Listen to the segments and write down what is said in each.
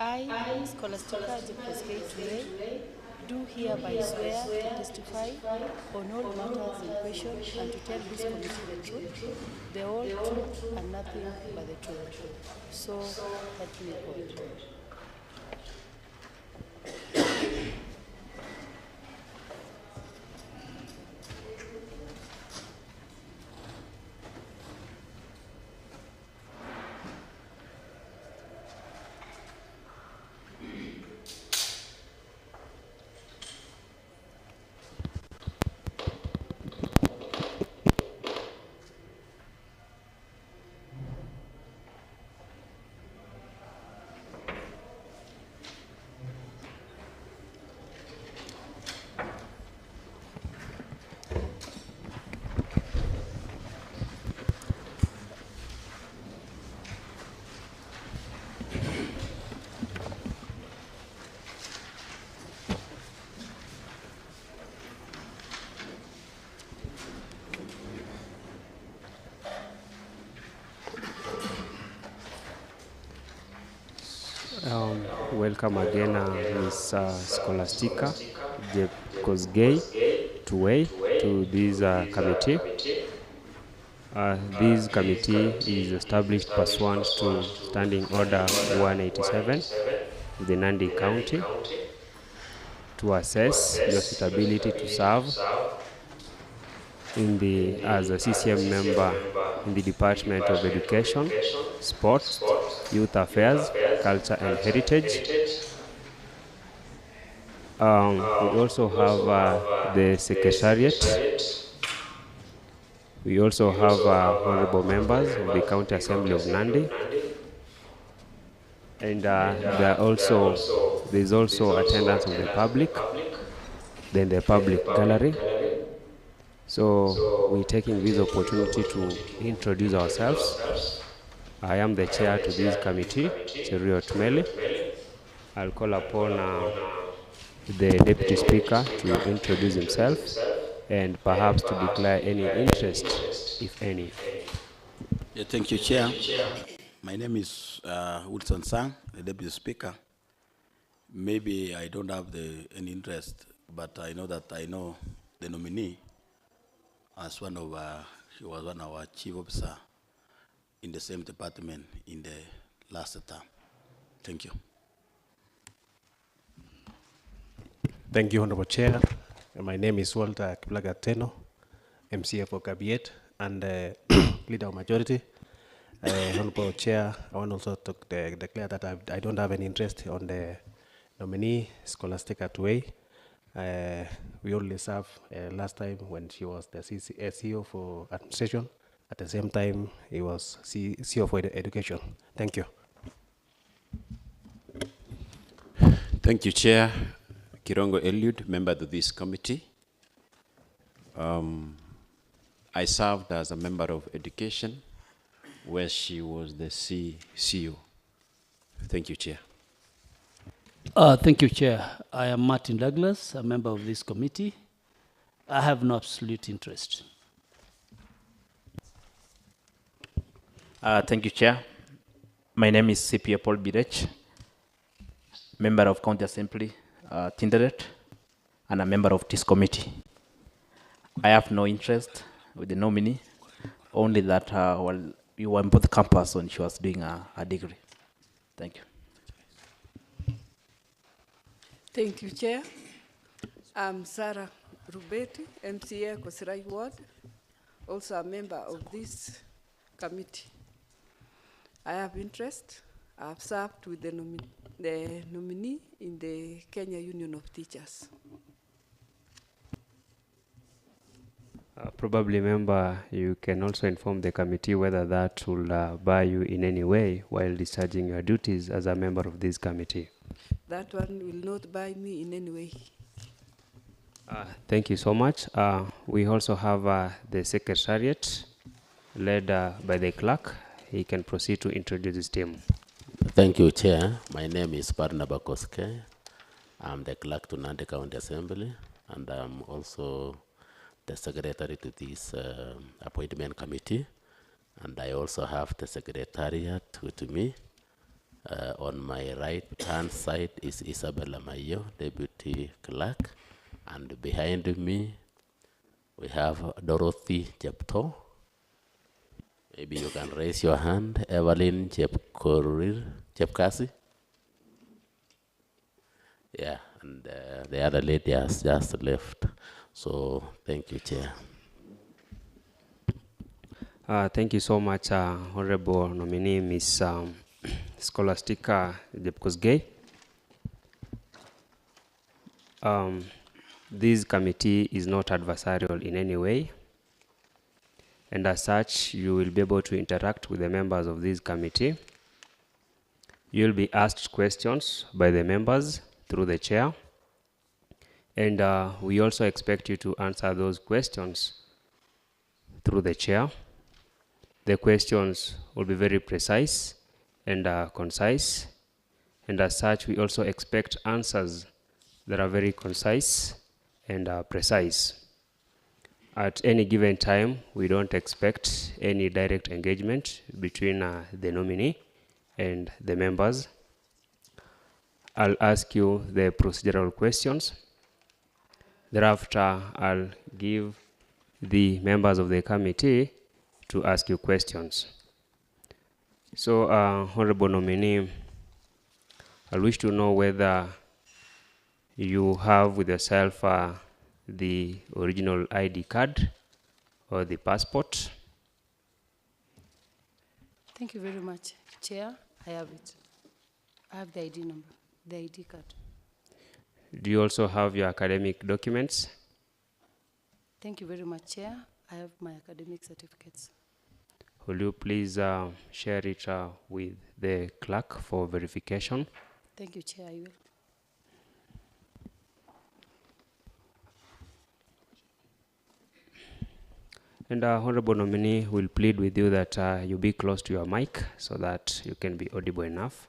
I, Scholastica Jepkosgei Tuwei, do hereby swear to testify on all matters in question and to tell this committee the truth, the whole truth, and nothing but the truth. So help me God. Welcome again, Ms. Scholastica Jepkosgei Tuwei to this committee. This committee is established pursuant to Standing Order 187 of the Nandi County to assess your suitability to serve as a CCM member in the Department of Education, Sports, Youth Affairs, Culture and Heritage. We also have the Secretariat. We also have honorable members of the County Assembly of Nandi. And there's also attendance of the public, then the public gallery. So we're taking this opportunity to introduce ourselves. I am the chair to this committee, Cherio Tmeli. I'll call upon the Deputy Speaker to introduce himself and perhaps to declare any interest, if any. Yeah, thank you, Chair. My name is Wilson Sang, the Deputy Speaker. Maybe I don't have any interest, but I know that I know the nominee as she was one of our chief officer in the same department in the last term. Thank you. Thank you, Honorable Chair. My name is Walter Kiplagateno, MCA for Kabiet and Leader of Majority. Honorable Chair, I want also to declare that I don't have any interest on the nominee, Scholastica Tuwei. We only served last time when she was the CEO for administration. At the same time, he was CEO for education. Thank you. Thank you, Chair. Kirongo Eliud, member of this committee. I served as a member of education where she was the CEO. Thank you, Chair. Thank you, Chair. I am Martin Douglas, a member of this committee. I have no absolute interest. Thank you, Chair. My name is CPA Paul Birech, member of County Assembly, Tinderet, and a member of this committee. I have no interest with the nominee, only that we were in both campus when she was doing a degree. Thank you. Thank you, Chair. I'm Sarah Rubeti, MCA Kosirai Ward, also a member of this committee. I have interest. I have served with the nominee in the Kenya Union of Teachers. Probably, member, you can also inform the committee whether that will bar you in any way while discharging your duties as a member of this committee. That one will not buy me in any way. Thank you so much. We also have the Secretariat led by the clerk. He can proceed to introduce his team. Thank you, Chair. My name is Jepkosgei. I'm the clerk to Nandi County Assembly, and I'm also the secretary to this appointment committee. And I also have the secretariat with me. On my right hand side is Isabella Mayo, Deputy Clerk. And behind me, we have Dorothy Jepto. Maybe you can raise your hand. Evelyn Jepkosgei. Yeah, and the other lady has just left. So thank you, Chair. Thank you so much, Honorable nominee Ms. Scholastica Jepkosgei. This committee is not adversarial in any way, and as such, you will be able to interact with the members of this committee. You will be asked questions by the members through the chair, and we also expect you to answer those questions through the chair. The questions will be very precise and concise, and as such, we also expect answers that are very concise and precise. At any given time, we don't expect any direct engagement between the nominee and the members. I'll ask you the procedural questions. Thereafter, I'll give the members of the committee to ask you questions. So, Honorable nominee, I wish to know whether you have with yourself the original ID card or the passport. Thank you very much, Chair. I have it. I have the ID number, the ID card. Do you also have your academic documents? Thank you very much, Chair. I have my academic certificates. Will you please share it with the clerk for verification? Thank you, Chair. I will. And Honorable nominee will plead with you that you be close to your mic so that you can be audible enough.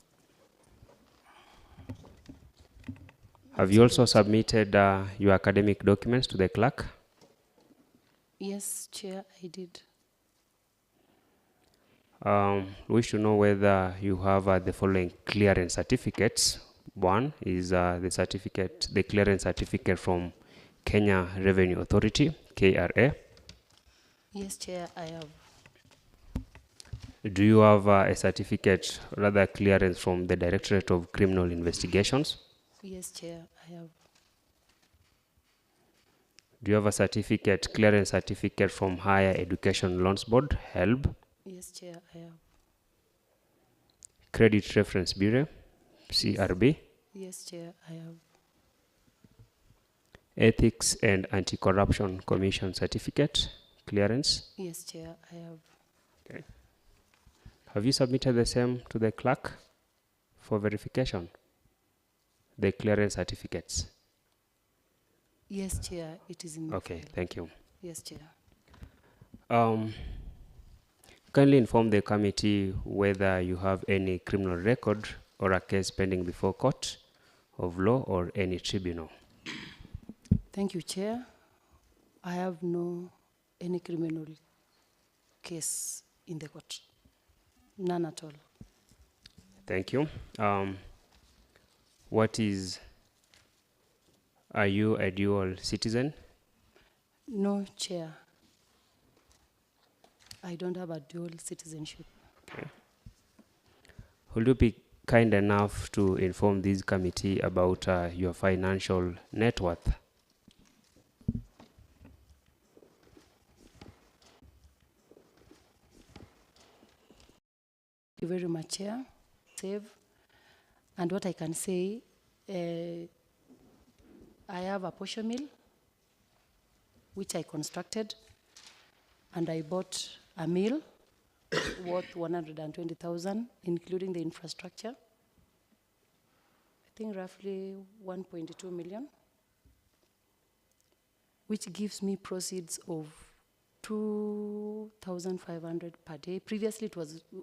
Have you also submitted your academic documents to the clerk? Yes, Chair, I did. We wish to know whether you have the following clearance certificates. One is the clearance certificate from Kenya Revenue Authority, KRA. Yes, Chair, I have. Do you have a certificate, rather clearance from the Directorate of Criminal Investigations? Yes, Chair, I have. Do you have a certificate, clearance certificate from Higher Education Loans Board, HELB? Yes, Chair, I have. Credit Reference Bureau, CRB? Yes, Chair, I have. Ethics and Anti-Corruption Commission certificate, clearance? Yes, Chair, I have. Okay. Have you submitted the same to the clerk for verification? The clearance certificates? Yes, Chair, it is in the Okay, file. thank you. Yes, Chair. Kindly inform the committee whether you have any criminal record or a case pending before court of law or any tribunal. Thank you, Chair. I have any criminal case in the court. None at all. Thank you. Are you a dual citizen? No, Chair. I don't have a dual citizenship. Okay. Will you be kind enough to inform this committee about your financial net worth? Thank you very much, Chair. And what I can say, I have a posho mill, which I constructed, and I bought a mill worth 120,000, including the infrastructure. I think roughly 1.2 million, which gives me proceeds of 2,500 per day. Previously,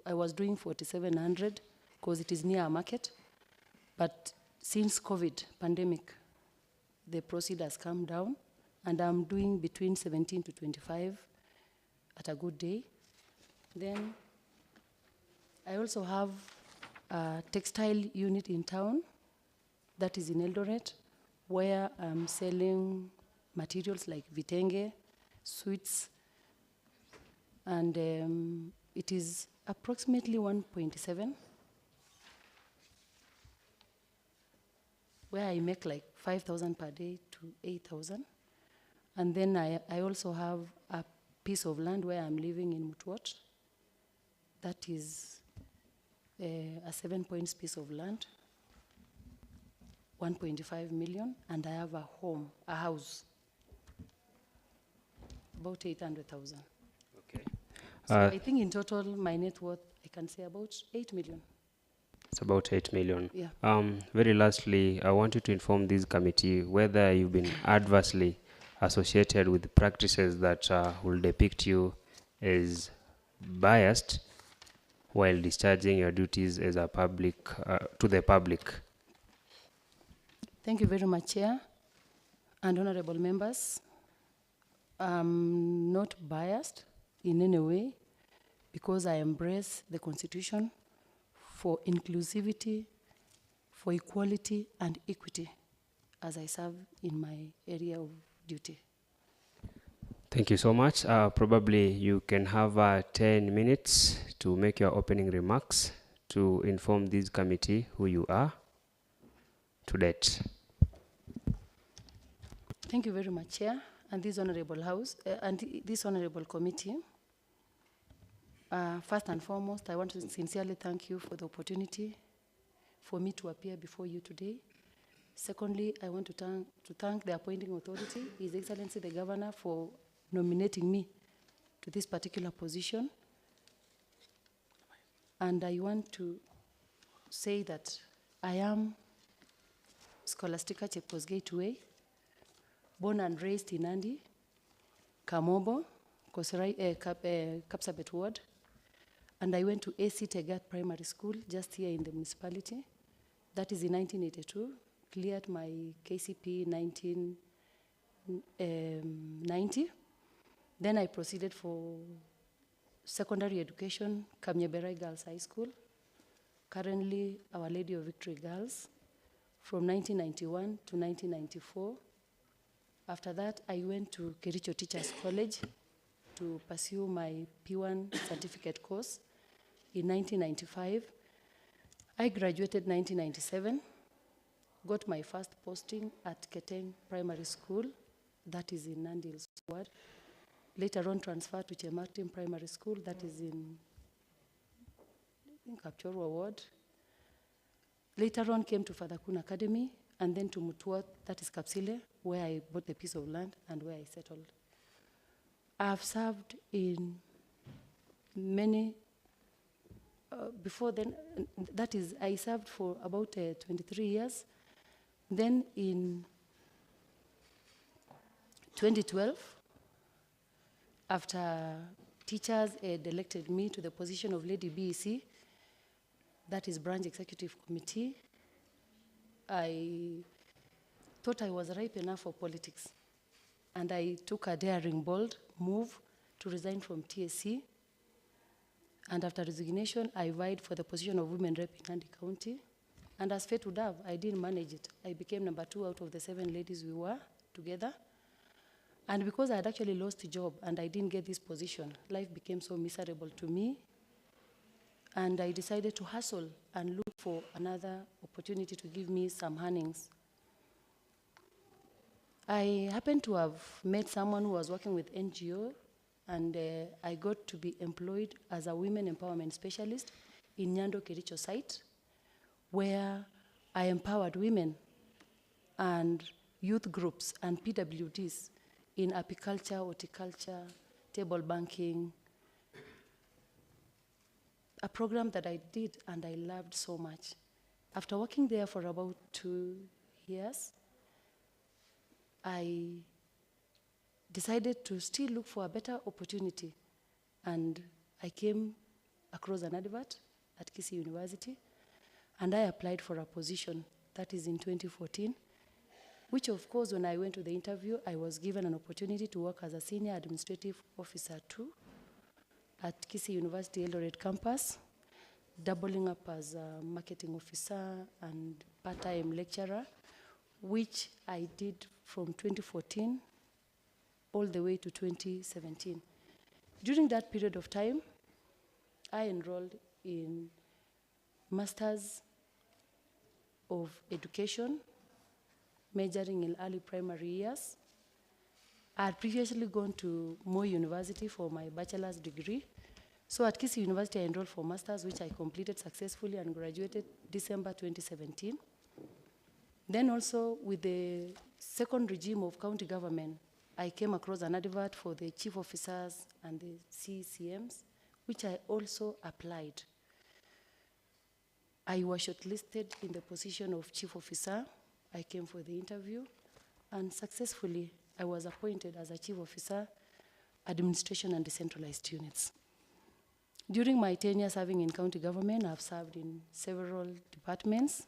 I was doing 4,700 because it is near a market. But since COVID pandemic, the proceed has come down, and I'm doing between 17 to 25 at a good day. Then I also have a textile unit in town, that is in Eldoret, where I'm selling materials like vitenge, sweets, and it is approximately 1.7, where I make like 5,000 per day to 8,000. And then I also have a piece of land where I'm living in Mutwot. That is a 7 points piece of land, 1.5 million, and I have a home, a house, about 800,000. Okay. So I think in total, my net worth, I can say about 8 million. It's about 8 million. Yeah. Very lastly, I want you to inform this committee whether you've been adversely associated with practices that will depict you as biased while discharging your duties as a public to the public. Thank you very much, Chair and honorable members. I'm not biased in any way because I embrace the Constitution for inclusivity, for equality and equity as I serve in my area of duty. Thank you so much. Probably you can have 10 minutes to make your opening remarks to inform this committee who you are to date. Thank you very much, Chair, and this honorable House, and this honorable committee. First and foremost, I want to sincerely thank you for the opportunity for me to appear before you today. Secondly, I want to thank the appointing authority, His Excellency the Governor, for nominating me to this particular position. And I want to say that I am Scholastica Jepkosgei Tuwei, born and raised in Nandi, Kamobo, Kapsabet Ward, and I went to AC Tegat Primary School just here in the municipality. That is in 1982, cleared my KCP 1990. Then I proceeded for secondary education, Kamnyeberai Girls High School, currently Our Lady of Victory Girls, from 1991 to 1994. After that, I went to Kericho Teachers College to pursue my P1 certificate course in 1995. I graduated 1997, got my first posting at Keteng Primary School, that is in Nandi Hills Ward. Later on transferred to Chemartin Primary School, that is in Kapchorwa Ward. Later on came to Fadakun Academy, and then to Mutwot, that is Kapsile, where I bought a piece of land and where I settled. I have served in many, before then, that is, I served for about 23 years. Then in 2012, after teachers had elected me to the position of Lady BEC, that is Branch Executive Committee, I thought I was ripe enough for politics. And I took a daring, bold move to resign from TSC. And after resignation, I vied for the position of Women Rep in Nandi County. And as fate would have, I didn't manage it. I became number 2 out of the 7 ladies we were together. And because I had actually lost a job and I didn't get this position, life became so miserable to me. And I decided to hustle and look for another opportunity to give me some earnings. I happened to have met someone who was working with NGO, and I got to be employed as a women empowerment specialist in Nyando Kericho site, where I empowered women and youth groups and PWDs in apiculture, horticulture, table banking, a program that I did and I loved so much. After working there for about 2 years, I decided to still look for a better opportunity. And I came across an advert at Kisii University, and I applied for a position, that is in 2014, which of course when I went to the interview, I was given an opportunity to work as a Senior Administrative Officer 2 at Kisii University Eldoret campus. doubling up as a marketing officer and part-time lecturer, which I did from 2014 all the way to 2017. During that period of time, I enrolled in Masters of Education, majoring in early primary years. I had previously gone to Moi University for my bachelor's degree. So at Kisii University, I enrolled for Masters, which I completed successfully and graduated December 2017. Then also with the second regime of county government, I came across an advert for the chief officers and the CCMs, which I also applied. I was shortlisted in the position of chief officer. I came for the interview, and successfully, I was appointed as a chief officer, administration and decentralized units. During my tenure serving in county government, I've served in several departments.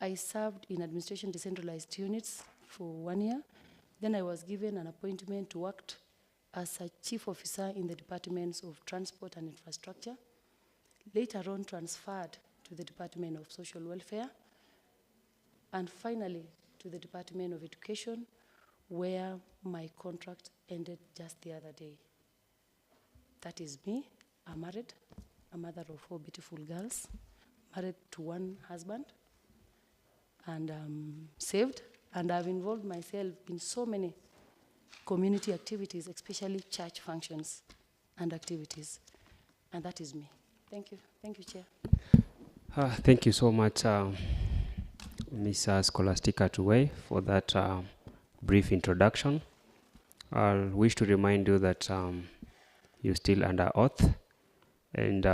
I served in administration decentralized units for 1 year. Then I was given an appointment to work as a chief officer in the departments of transport and infrastructure. Later on transferred to the Department of Social Welfare, and finally to the Department of Education, where my contract ended just the other day. That is me. I'm married, a mother of 4 beautiful girls, married to 1 husband, and saved, and I've involved myself in so many community activities, especially church functions and activities, and that is me. Thank you. Thank you, Chair. Thank you so much, Ms. Scholastica Tuwei, for that brief introduction. I wish to remind you that you're still under oath, and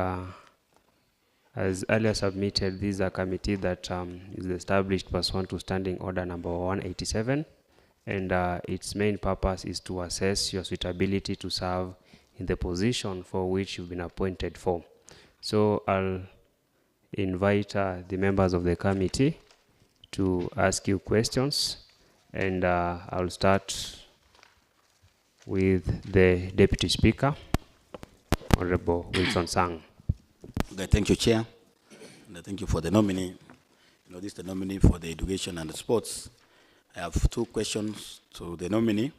as earlier submitted, this is a committee that is established pursuant to Standing Order number 187, and its main purpose is to assess your suitability to serve in the position for which you've been appointed for. So I'll invite the members of the committee to ask you questions, and I'll start with the Deputy Speaker, Honorable Wilson Sang. Okay, thank you, Chair. And thank you for the nominee. This is the nominee for the education and the sports. I have 2 questions to the nominee.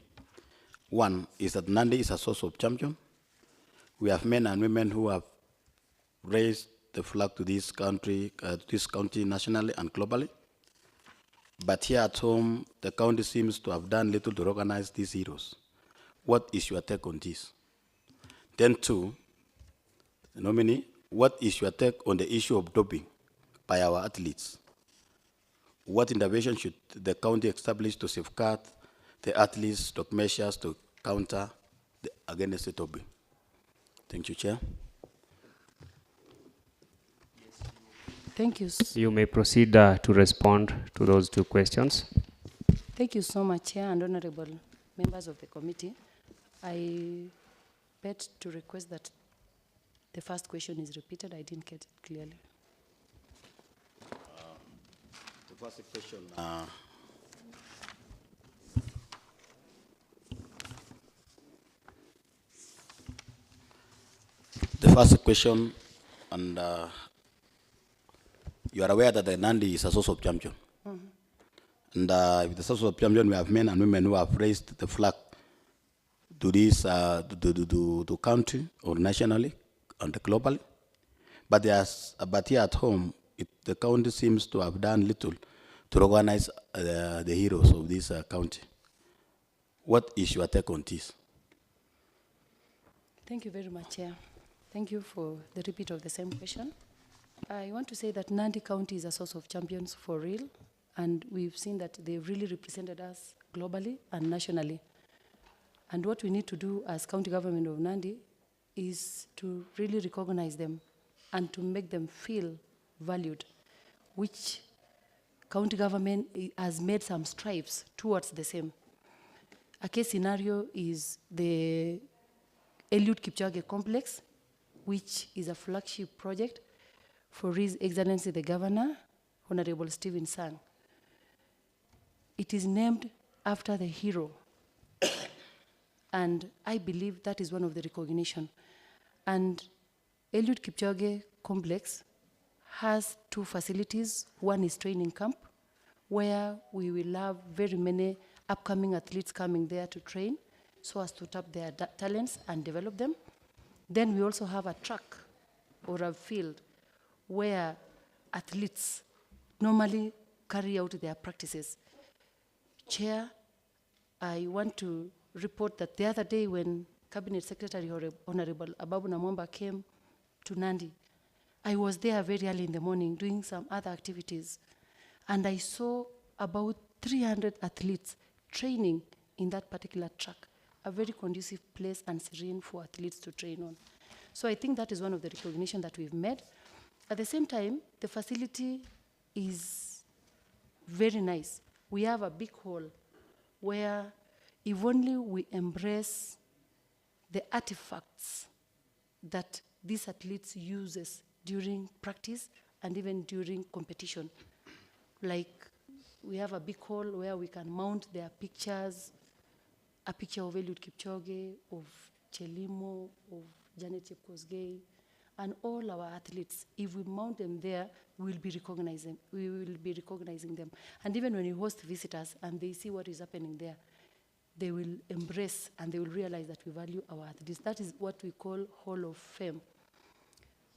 One is that Nandi is a source of champion. We have men and women who have raised the flag to this county nationally and globally. But here at home, the county seems to have done little to recognize these heroes. What is your take on this? Then 2, the nominee, what is your take on the issue of doping by our athletes? What intervention should the county establish to safeguard the athletes' stock measures to counter against the doping? Thank you, Chair. Thank you. You may proceed to respond to those 2 questions. Thank you so much, Chair and honorable members of the committee. I beg to request that the first question is repeated. I didn't get it clearly. The first question. The first question, and you are aware that the Nandi is a source of champion. And with the source of champion, we have men and women who have raised the flag to this to country or nationally and globally. But here at home, the county seems to have done little to recognize the heroes of this county. What is your take on this? Thank you very much, Chair. Thank you for the repeat of the same question. I want to say that Nandi County is a source of champions for real, and we've seen that they've really represented us globally and nationally. And what we need to do as county government of Nandi is to really recognize them and to make them feel valued, which county government has made some strides towards the same. A case scenario is the Eliud Kipchoge complex, which is a flagship project for His Excellency the Governor, Honorable Stephen Sang. It is named after the hero, and I believe that is one of the recognition. And Eliud Kipchoge complex has 2 facilities. One is training camp, where we will have very many upcoming athletes coming there to train so as to tap their talents and develop them. Then we also have a track or a field where athletes normally carry out their practices. Chair, I want to report that the other day when Cabinet Secretary Honorable Ababu Namwamba came to Nandi, I was there very early in the morning doing some other activities, and I saw about 300 athletes training in that particular track, a very conducive place and serene for athletes to train on. So I think that is one of the recognition that we've made. At the same time, the facility is very nice. We have a big hall where if only we embrace the artifacts that these athletes uses during practice and even during competition. Like, we have a big hall where we can mount their pictures, a picture of Eliud Kipchoge, of Chelimo, of Janet Jepkosgei, and all our athletes. If we mount them there, we will be recognizing them. And even when we host visitors and they see what is happening there, they will embrace and they will realize that we value our athletes. That is what we call Hall of Fame.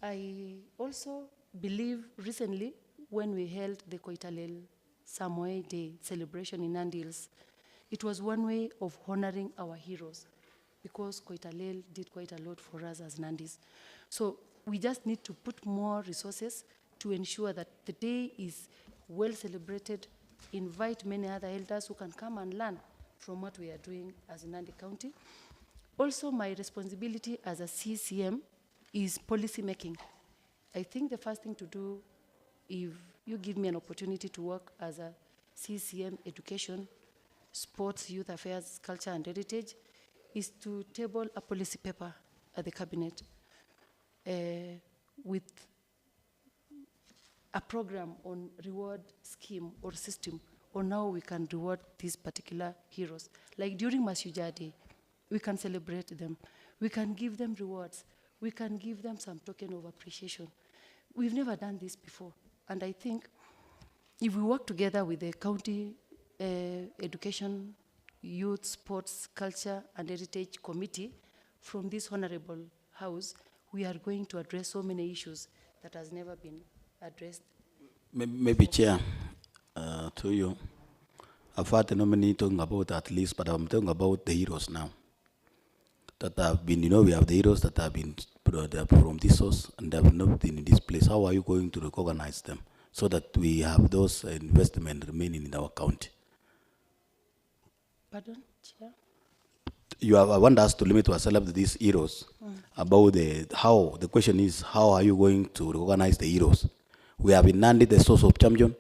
I also believe recently when we held the Koitalel Samoei Day celebration in Nandi Hills, it was one way of honoring our heroes because Koitalel did quite a lot for us as Nandis. So we just need to put more resources to ensure that the day is well celebrated, invite many other elders who can come and learn from what we are doing as Nandi County. Also, my responsibility as a CCM is policy making. I think the first thing to do, if you give me an opportunity to work as a CCM education, sports, youth affairs, culture and heritage, is to table a policy paper at the cabinet with a program on reward scheme or system on how we can reward these particular heroes. Like during Mashujaa Day, we can celebrate them. We can give them rewards. We can give them some token of appreciation. We've never done this before. And I think if we work together with the county education, youth, sports, culture, and heritage committee from this honorable house, we are going to address so many issues that has never been addressed. Maybe Chair, to you, I've heard the nominee talking about at least, but I'm talking about the heroes now. That have been, we have the heroes that have been from this source and they have not been in this place. How are you going to recognize them so that we have those investments remaining in our county? Pardon, Chair? I want us to limit ourselves to these heroes. About the question is, how are you going to recognize the heroes? We have in Nandi the source of champion.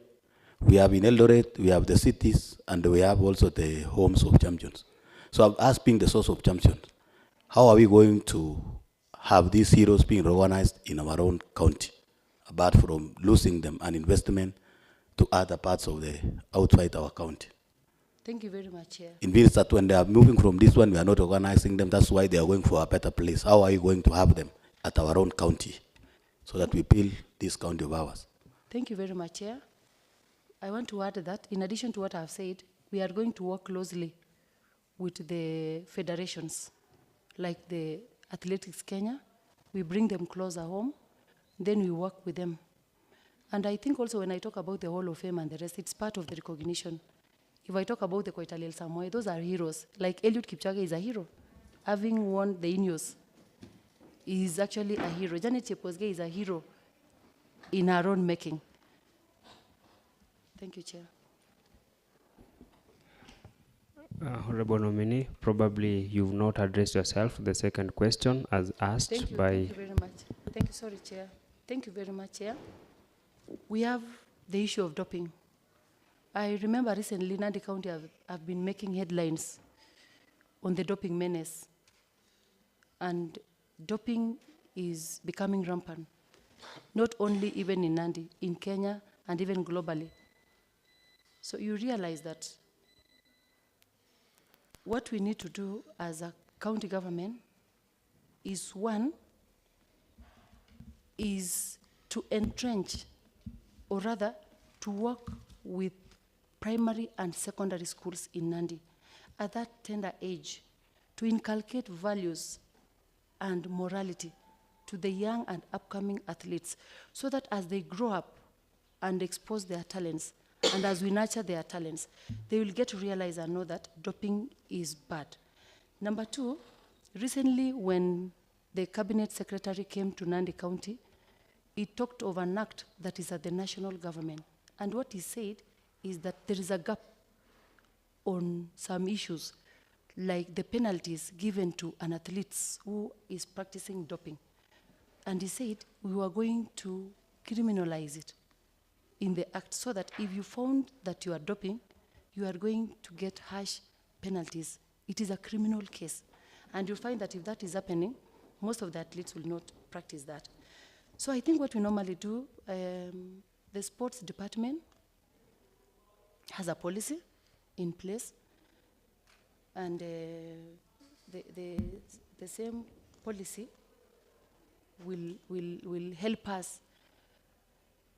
We have in Eldoret, we have the cities, and we have also the homes of champions. So I'm asking the source of champions, how are we going to have these heroes being recognized in our own county, apart from losing them and investment to other parts of outside our county? Thank you very much, Chair. It means that when they are moving from this one, we are not organizing them. That's why they are going for a better place. How are you going to have them at our own county so that we build this county of ours? Thank you very much, Chair. I want to add that, in addition to what I've said, we are going to work closely with the federations, like the Athletics Kenya. We bring them closer home, then we work with them. And I think also when I talk about the Hall of Fame and the rest, it's part of the recognition. If I talk about the Koitalel Samoei, those are heroes. Like Eliud Kipchoge is a hero. Having won the Ineos, he is actually a hero. Janet Jepkosgei is a hero in her own making. Thank you, Chair. Honorable nominee, probably you've not addressed yourself the second question as asked Thank you very much. Thank you, sorry, Chair. Thank you very much, Chair. We have the issue of doping. I remember recently Nandi County have been making headlines on the doping menace. And doping is becoming rampant, not only even in Nandi, in Kenya, and even globally. So you realize that what we need to do as a county government is, one, is to entrench, or rather to work with primary and secondary schools in Nandi at that tender age, to inculcate values and morality to the young and upcoming athletes, so that as they grow up and expose their talents, and as we nurture their talents, they will get to realize and know that doping is bad. Number two, recently when the cabinet secretary came to Nandi County, he talked of an act that is at the national government. And what he said is that there is a gap on some issues, like the penalties given to an athlete who is practicing doping. And he said we were going to criminalize it in the act, so that if you found that you are doping, you are going to get harsh penalties. It is a criminal case. And you'll find that if that is happening, most of the athletes will not practice that. So I think what we normally do, the sports department has a policy in place, and the same policy will help us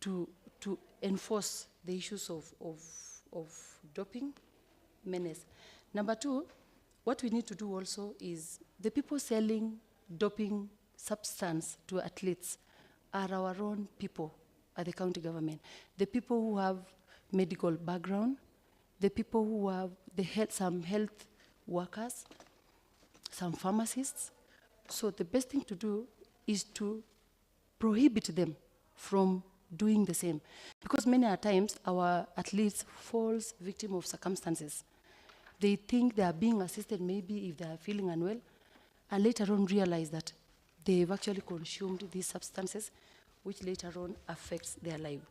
to enforce the issues of doping menace. Number two, what we need to do also is the people selling doping substance to athletes are our own people at the county government. The people who have medical background, the people who have some health workers, some pharmacists. So the best thing to do is to prohibit them from doing the same. Because many a times our athletes falls victim of circumstances. They think they are being assisted maybe if they are feeling unwell, and later on realize that they've actually consumed these substances, which later on affects their life.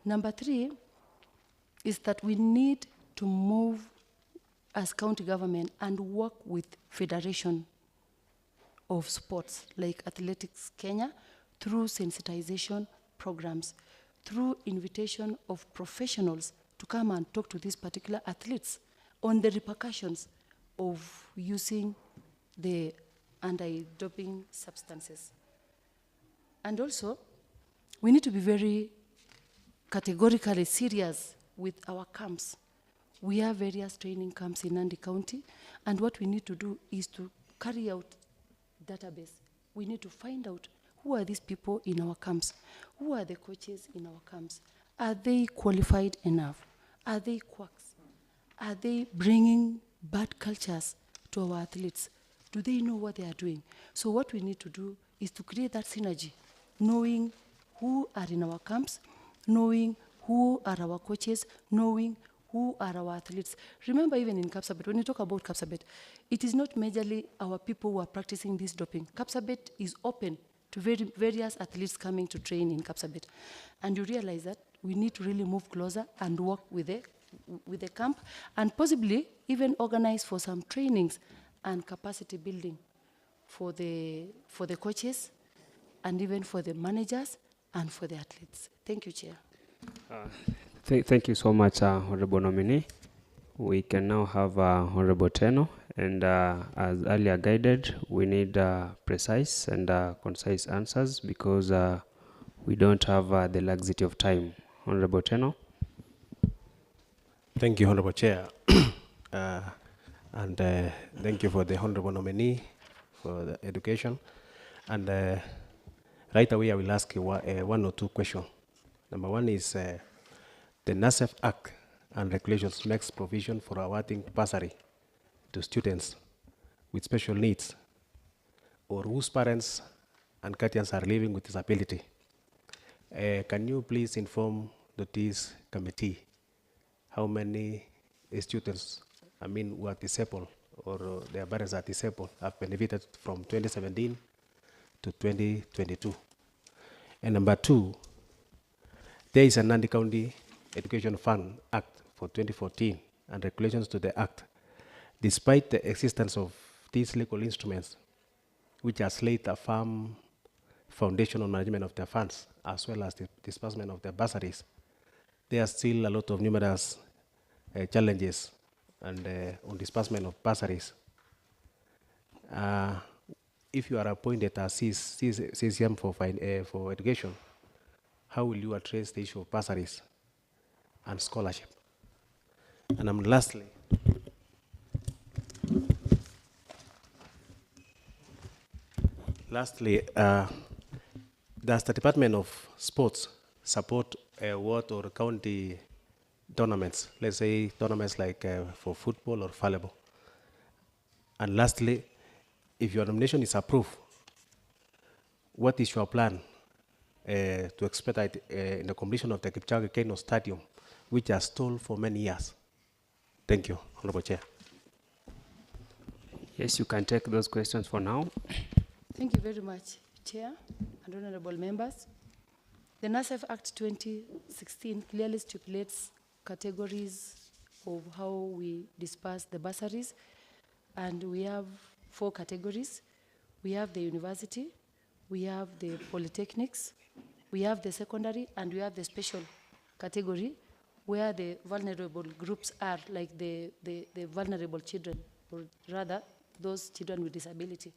Number three is that we need to move as county government and work with Federation of Sports like Athletics Kenya through sensitization programs, through invitation of professionals to come and talk to these particular athletes on the repercussions of using the anti-doping substances. And also, we need to be very categorically serious with our camps. We have various training camps in Nandi County, and what we need to do is to carry out database. We need to find out who are these people in our camps, who are the coaches in our camps. Are they qualified enough? Are they quacks? Are they bringing bad cultures to our athletes? Do they know what they are doing? So what we need to do is to create that synergy, knowing who are in our camps, knowing who are our coaches, knowing who are our athletes. Remember, even in Kapsabet, when you talk about Kapsabet, it is not majorly our people who are practicing this doping. Kapsabet is open to various athletes coming to train in Kapsabet. And you realize that we need to really move closer and work with the camp, and possibly even organize for some trainings and capacity building for the coaches, and even for the managers and for the athletes. Thank you, Chair. Thank you so much, Honorable Nominee. We can now have Honorable Teno, and as earlier guided, we need precise and concise answers because we don't have the luxury of time. Honorable Teno. Thank you, Honorable Chair. And thank you for the Honorable Nominee for the education. And right away, I will ask you one or two questions. Number one is the NASEF Act and regulations makes provision for awarding bursary to students with special needs or whose parents and guardians are living with disability. Can you please inform this committee how many students, who are disabled or their parents are disabled, have benefited from 2017 to 2022? And number two, there is a Nandi County Education Fund Act for 2014 and regulations to the Act. Despite the existence of these legal instruments, which has laid a firm foundation on management of their funds, as well as the disbursement of their bursaries, there are still a lot of numerous challenges and on disbursement of bursaries. If you are appointed as CCM for education, how will you address the issue of bursaries and scholarship? And lastly, does the Department of Sports support ward or county tournaments, let's say tournaments like for football or volleyball? And lastly, if your nomination is approved, what is your plan to expedite in the completion of the Jepkosgei Stadium, which has stalled for many years? Thank you, Honorable Chair. Yes, you can take those questions for now. Thank you very much, Chair and honorable members. The NASEF Act 2016 clearly stipulates categories of how we disperse the bursaries, and we have 4 categories. We have the university, we have the polytechnics, we have the secondary, and we have the special category where the vulnerable groups are, like the vulnerable children, or rather, those children with disability.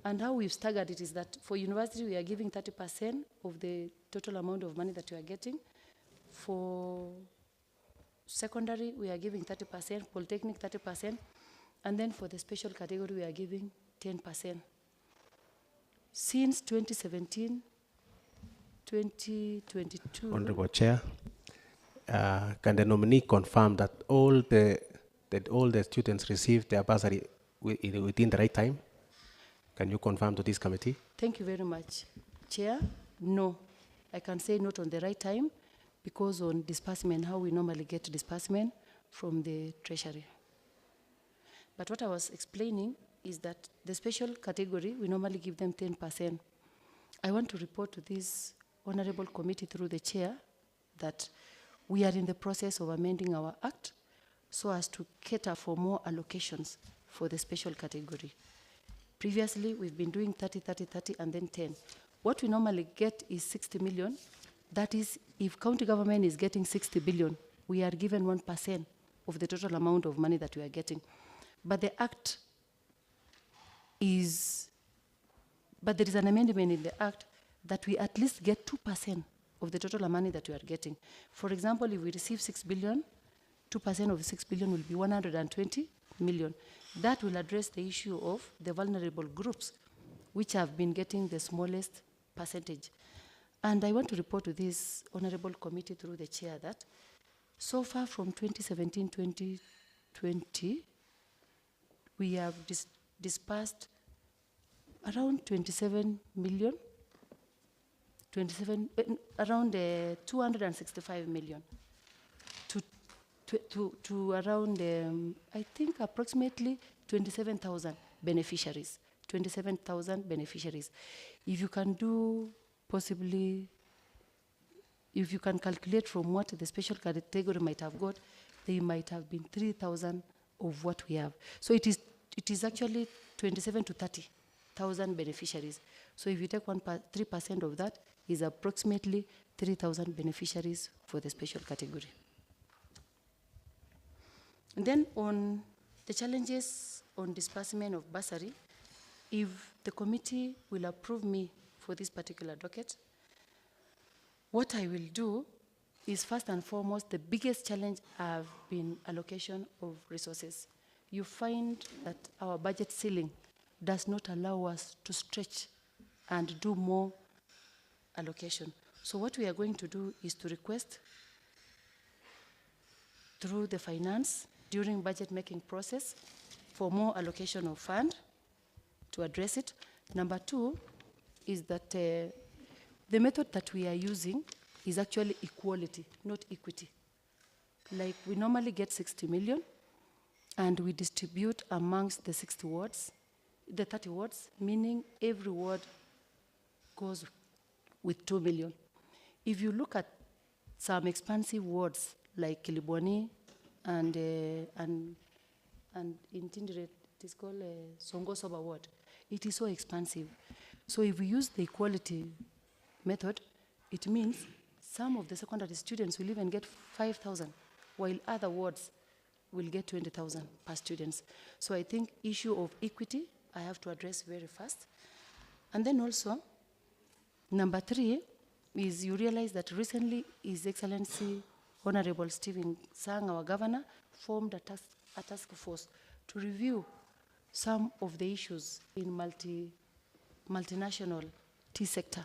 And how we've staggered it is that for university, we are giving 30% of the total amount of money that we are getting. For secondary, we are giving 30%, polytechnic 30%, and then for the special category, we are giving 10%. Since 2017, 2022. Honorable Chair, can the nominee confirm that all the students received their bursary within the right time? Can you confirm to this committee? Thank you very much, Chair. No, I can say not on the right time, because on disbursement, how we normally get disbursement from the Treasury. But what I was explaining is that the special category, we normally give them 10%. I want to report to this honorable committee through the chair that we are in the process of amending our act so as to cater for more allocations for the special category. Previously, we've been doing 30, 30, 30, and then 10. What we normally get is 60 million. That is, if county government is getting 60 billion, we are given 1% of the total amount of money that we are getting. But the act is, but there is an amendment in the act that we at least get 2% of the total money that we are getting. For example, if we receive 6 billion, 2% of 6 billion will be 120 million. That will address the issue of the vulnerable groups, which have been getting the smallest percentage. And I want to report to this honorable committee through the chair that so far from 2017-2020, we have dispersed around 27 million, around 265 million to around, I think, approximately 27,000 beneficiaries. 27,000 beneficiaries. If you can do possibly, if you can calculate from what the special category might have got, they might have been 3,000 of what we have. So it is actually 27 to 30,000 beneficiaries. So if you take 3% of that, is approximately 3,000 beneficiaries for the special category. And then on the challenges on disbursement of bursary, if the committee will approve me for this particular docket, what I will do is, first and foremost, the biggest challenge have been allocation of resources. You find that our budget ceiling does not allow us to stretch and do more allocation. So what we are going to do is to request through the finance during budget making process for more allocation of fund to address it. Number 2 is that the method that we are using is actually equality, not equity. Like, we normally get 60 million and we distribute amongst the 60 wards, the 30 wards, meaning every ward goes with 2 million. If you look at some expansive wards like Kilibwani and in Tinderet, it is called Songo Soba ward, it is so expansive. So if we use the equality method, it means some of the secondary students will even get 5,000, while other wards will get 20,000 per students. So I think issue of equity, I have to address very fast. And then also, number 3 is you realize that recently His Excellency Honorable Stephen Sang, our governor, formed a task force to review some of the issues in multinational tea sector.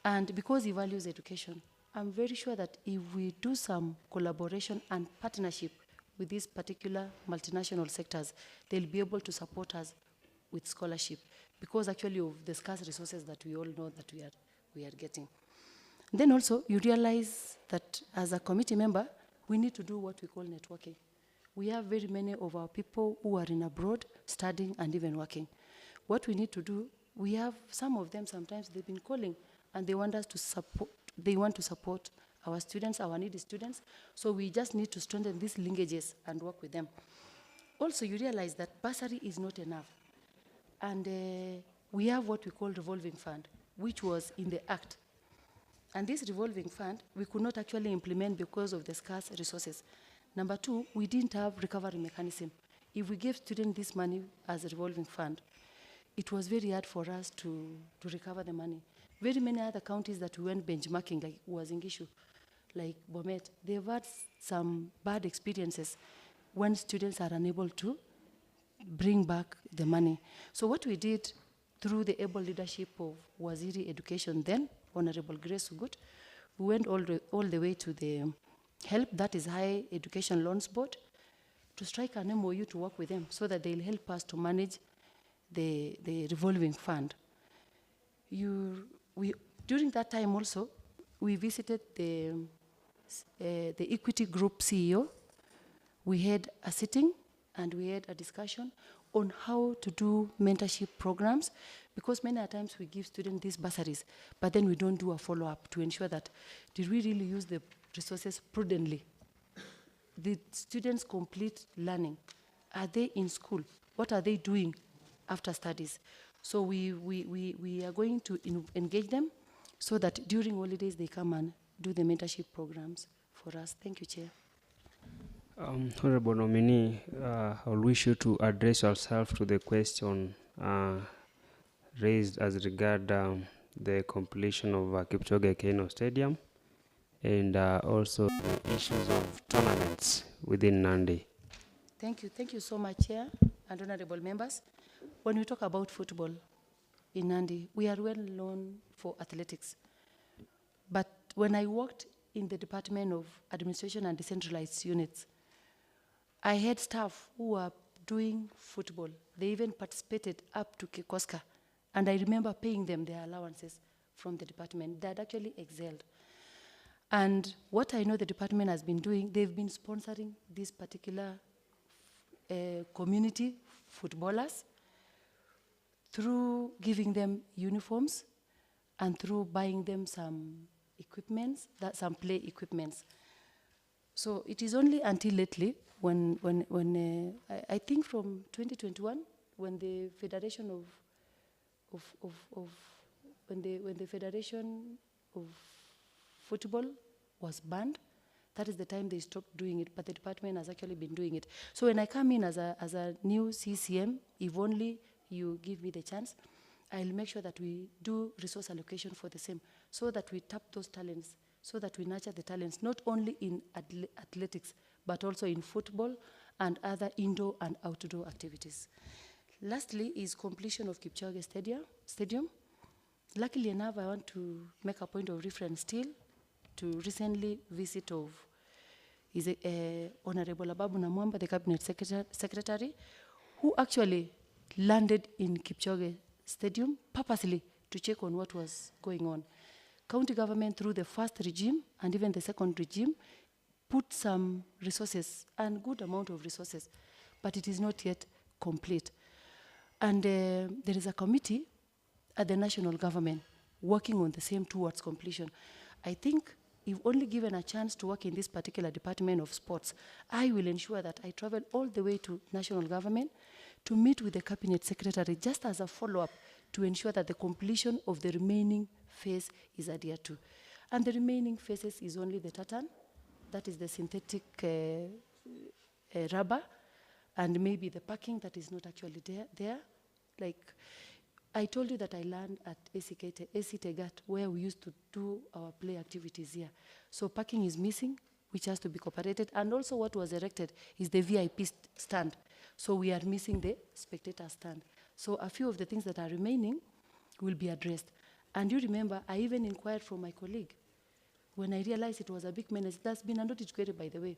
And because he values education, I'm very sure that if we do some collaboration and partnership with these particular multinational sectors, they'll be able to support us with scholarship because actually of the scarce resources that we all know that we are getting. Then also, you realize that as a committee member, we need to do what we call networking. We have very many of our people who are in abroad, studying and even working. What we need to do, we have some of them, sometimes they've been calling and they want us to support, they want to support our students, our needy students. So we just need to strengthen these linkages and work with them. Also, you realize that bursary is not enough. And we have what we call revolving fund, which was in the Act. And this revolving fund, we could not actually implement because of the scarce resources. Number two, we didn't have recovery mechanism. If we gave students this money as a revolving fund, it was very hard for us to recover the money. Very many other counties that we went benchmarking, like Uasin-Gishu, like Bomet, they've had some bad experiences when students are unable to bring back the money. So what we did through the able leadership of Waziri Education then, Honorable Grace Ugut, we went all the way to the HELP, that is High Education Loans Board, to strike an MOU to work with them so that they'll help us to manage the revolving fund. During that time also, we visited the Equity Group CEO. We had a sitting and we had a discussion on how to do mentorship programs, because many times we give students these bursaries, but then we don't do a follow-up to ensure that did we really use the resources prudently? Did students complete learning? Are they in school? What are they doing after studies? So we are going to engage them so that during holidays they come and do the mentorship programs for us. Thank you, Chair. Honorable nominee, I'll wish you to address yourself to the question raised as regard the completion of Jepkosgei Keino Stadium and also the issues of tournaments within Nandi. Thank you so much, Chair and honorable members. When we talk about football in Nandi, we are well known for athletics. But when I worked in the Department of Administration and Decentralized Units, I had staff who were doing football. They even participated up to Jepkosgei, and I remember paying them their allowances from the department. They had actually excelled. And what I know the department has been doing, they've been sponsoring these particular community footballers through giving them uniforms and through buying them some equipments, some play equipments. So it is only until lately when I think from 2021, when the Federation when the Federation of Football was banned, that is the time they stopped doing it, but the department has actually been doing it. So when I come in as a new CCM, if only you give me the chance, I'll make sure that we do resource allocation for the same, so that we tap those talents, so that we nurture the talents, not only in athletics, but also in football and other indoor and outdoor activities. Lastly is completion of Jepkosgei Stadium. Luckily enough, I want to make a point of reference still to recently visit of Honorable Ababu Namwamba, the Cabinet Secretary, who actually landed in Jepkosgei Stadium purposely to check on what was going on. County government, through the first regime and even the second regime, put some resources, and good amount of resources, but it is not yet complete. And there is a committee at the national government working on the same towards completion. I think if only given a chance to work in this particular department of sports, I will ensure that I travel all the way to national government to meet with the cabinet secretary just as a follow-up to ensure that the completion of the remaining phase is adhered to. And the remaining phases is only the tartan, that is the synthetic rubber, and maybe the parking that is not actually there. Like, I told you that I learned at AC Tegat, where we used to do our play activities here. So parking is missing, which has to be cooperated. And also what was erected is the VIP stand. So we are missing the spectator stand. So a few of the things that are remaining will be addressed. And you remember, I even inquired from my colleague when I realized it was a big menace. That's been not educated, by the way.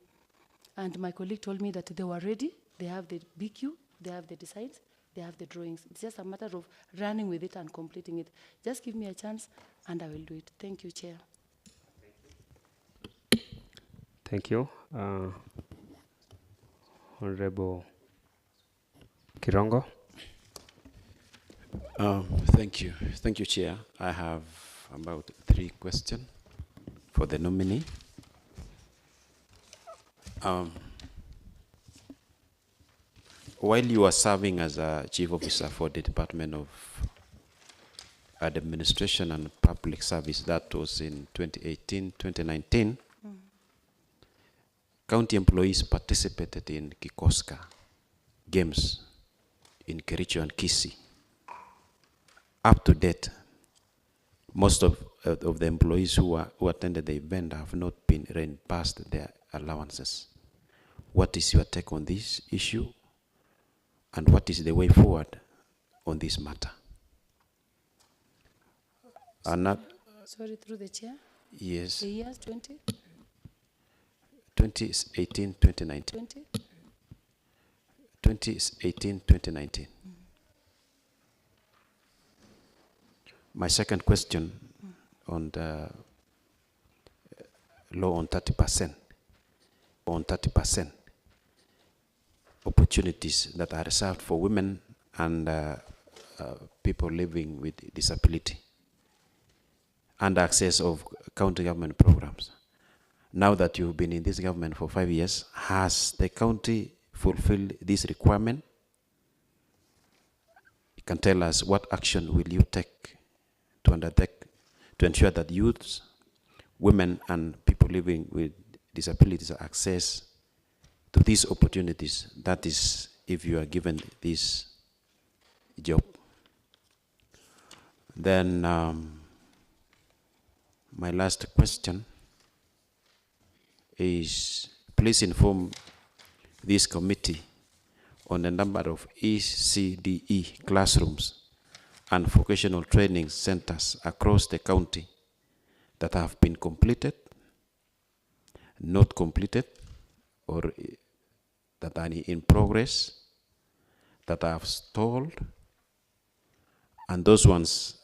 And my colleague told me that they were ready. They have the BQ, they have the designs, they have the drawings. It's just a matter of running with it and completing it. Just give me a chance and I will do it. Thank you, Chair. Thank you. Honorable Kirongo. Thank you. Thank you, Chair. I have about 3 questions for the nominee. While you are serving as a Chief Officer for the Department of Administration and Public Service, that was in 2018, 2019, county employees participated in Jepkosgei games in Kericho and Kisii. Up to date, most of the employees who attended the event have not been reimbursed their allowances. What is your take on this issue? And what is the way forward on this matter? Sorry, through the chair? Yes. The years 2018, 2019. 20? 2018, 2019. My second question on the law on 30%. On 30% opportunities that are reserved for women and people living with disability and access of county government programs. Now that you've been in this government for 5 years, has the county fulfilled this requirement? You can tell us what action will you take to undertake to ensure that youths, women, and people living with disabilities access to these opportunities. That is, if you are given this job. Then my last question is, please inform this committee on the number of ECDE classrooms and vocational training centers across the county that have been completed, not completed, or that are in progress, that have stalled, and those ones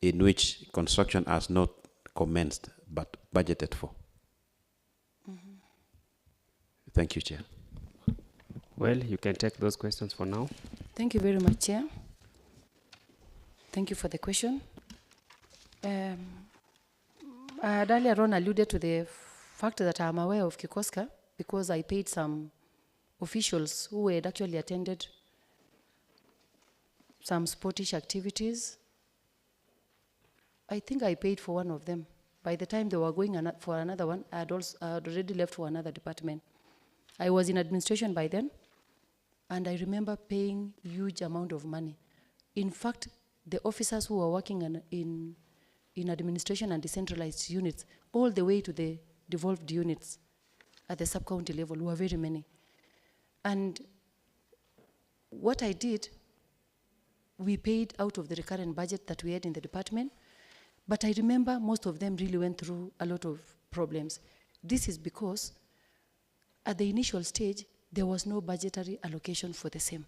in which construction has not commenced but budgeted for. Thank you, Chair. Well, you can take those questions for now. Thank you very much, Chair. Thank you for the question. I had earlier on alluded to the fact that I'm aware of Jepkosgei because I paid some officials who had actually attended some sportish activities. I think I paid for one of them. By the time they were going for another one, I had already left for another department. I was in administration by then, and I remember paying huge amount of money. In fact, the officers who were working in administration and decentralized units, all the way to the devolved units at the sub-county level, were very many. And what I did, we paid out of the recurrent budget that we had in the department, but I remember most of them really went through a lot of problems. This is because at the initial stage, there was no budgetary allocation for the same.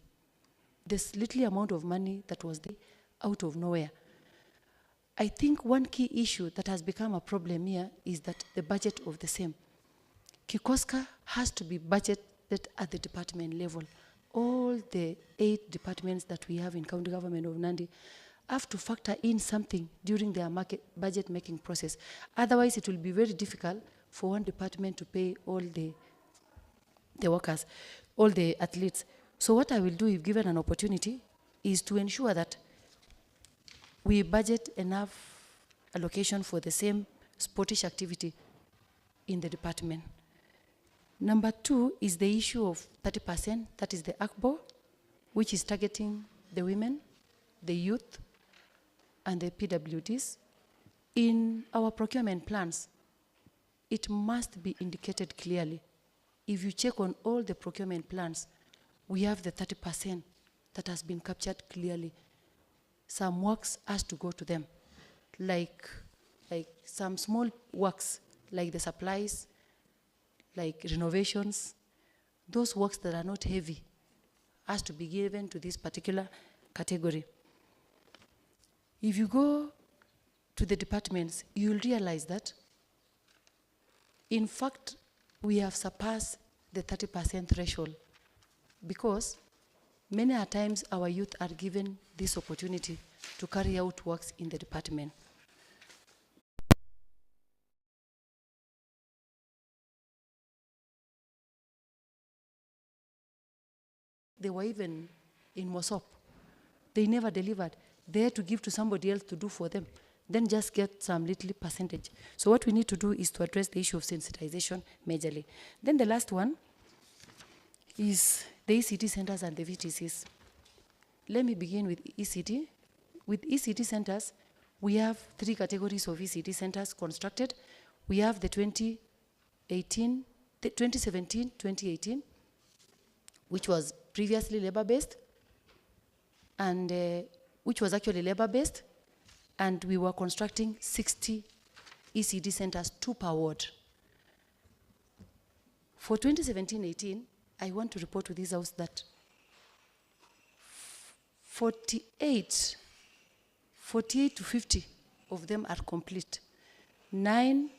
This little amount of money that was there out of nowhere. I think one key issue that has become a problem here is that the budget of the same. Jepkosgei has to be budgeted at the department level. All the 8 departments that we have in county government of Nandi have to factor in something during their budget making process. Otherwise, it will be very difficult for one department to pay all the workers, all the athletes. So what I will do, if given an opportunity, is to ensure that we budget enough allocation for the same sportish activity in the department. Number 2 is the issue of 30%, that is the ACBO. which is targeting the women, the youth, and the PWDs. In our procurement plans, it must be indicated clearly. If you check on all the procurement plans, we have the 30% that has been captured clearly. Some works has to go to them, like some small works, like the supplies, like renovations. Those works that are not heavy has to be given to this particular category. If you go to the departments, you'll realize that, in fact, we have surpassed the 30% threshold, because many a times our youth are given this opportunity to carry out works in the department. They were even in Mosop. They never delivered. They had to give to somebody else to do for them, then just get some little percentage. So what we need to do is to address the issue of sensitization majorly. Then the last one is the ECT centers and the VTCs. Let me begin with ECT. With ECT centers, we have 3 categories of ECT centers constructed. We have the 2017-2018, which was previously labor-based, and which was actually labor-based, and we were constructing 60 ECD centers, 2 per ward. For 2017-18, I want to report to this house that 48 to 50 of them are complete. 9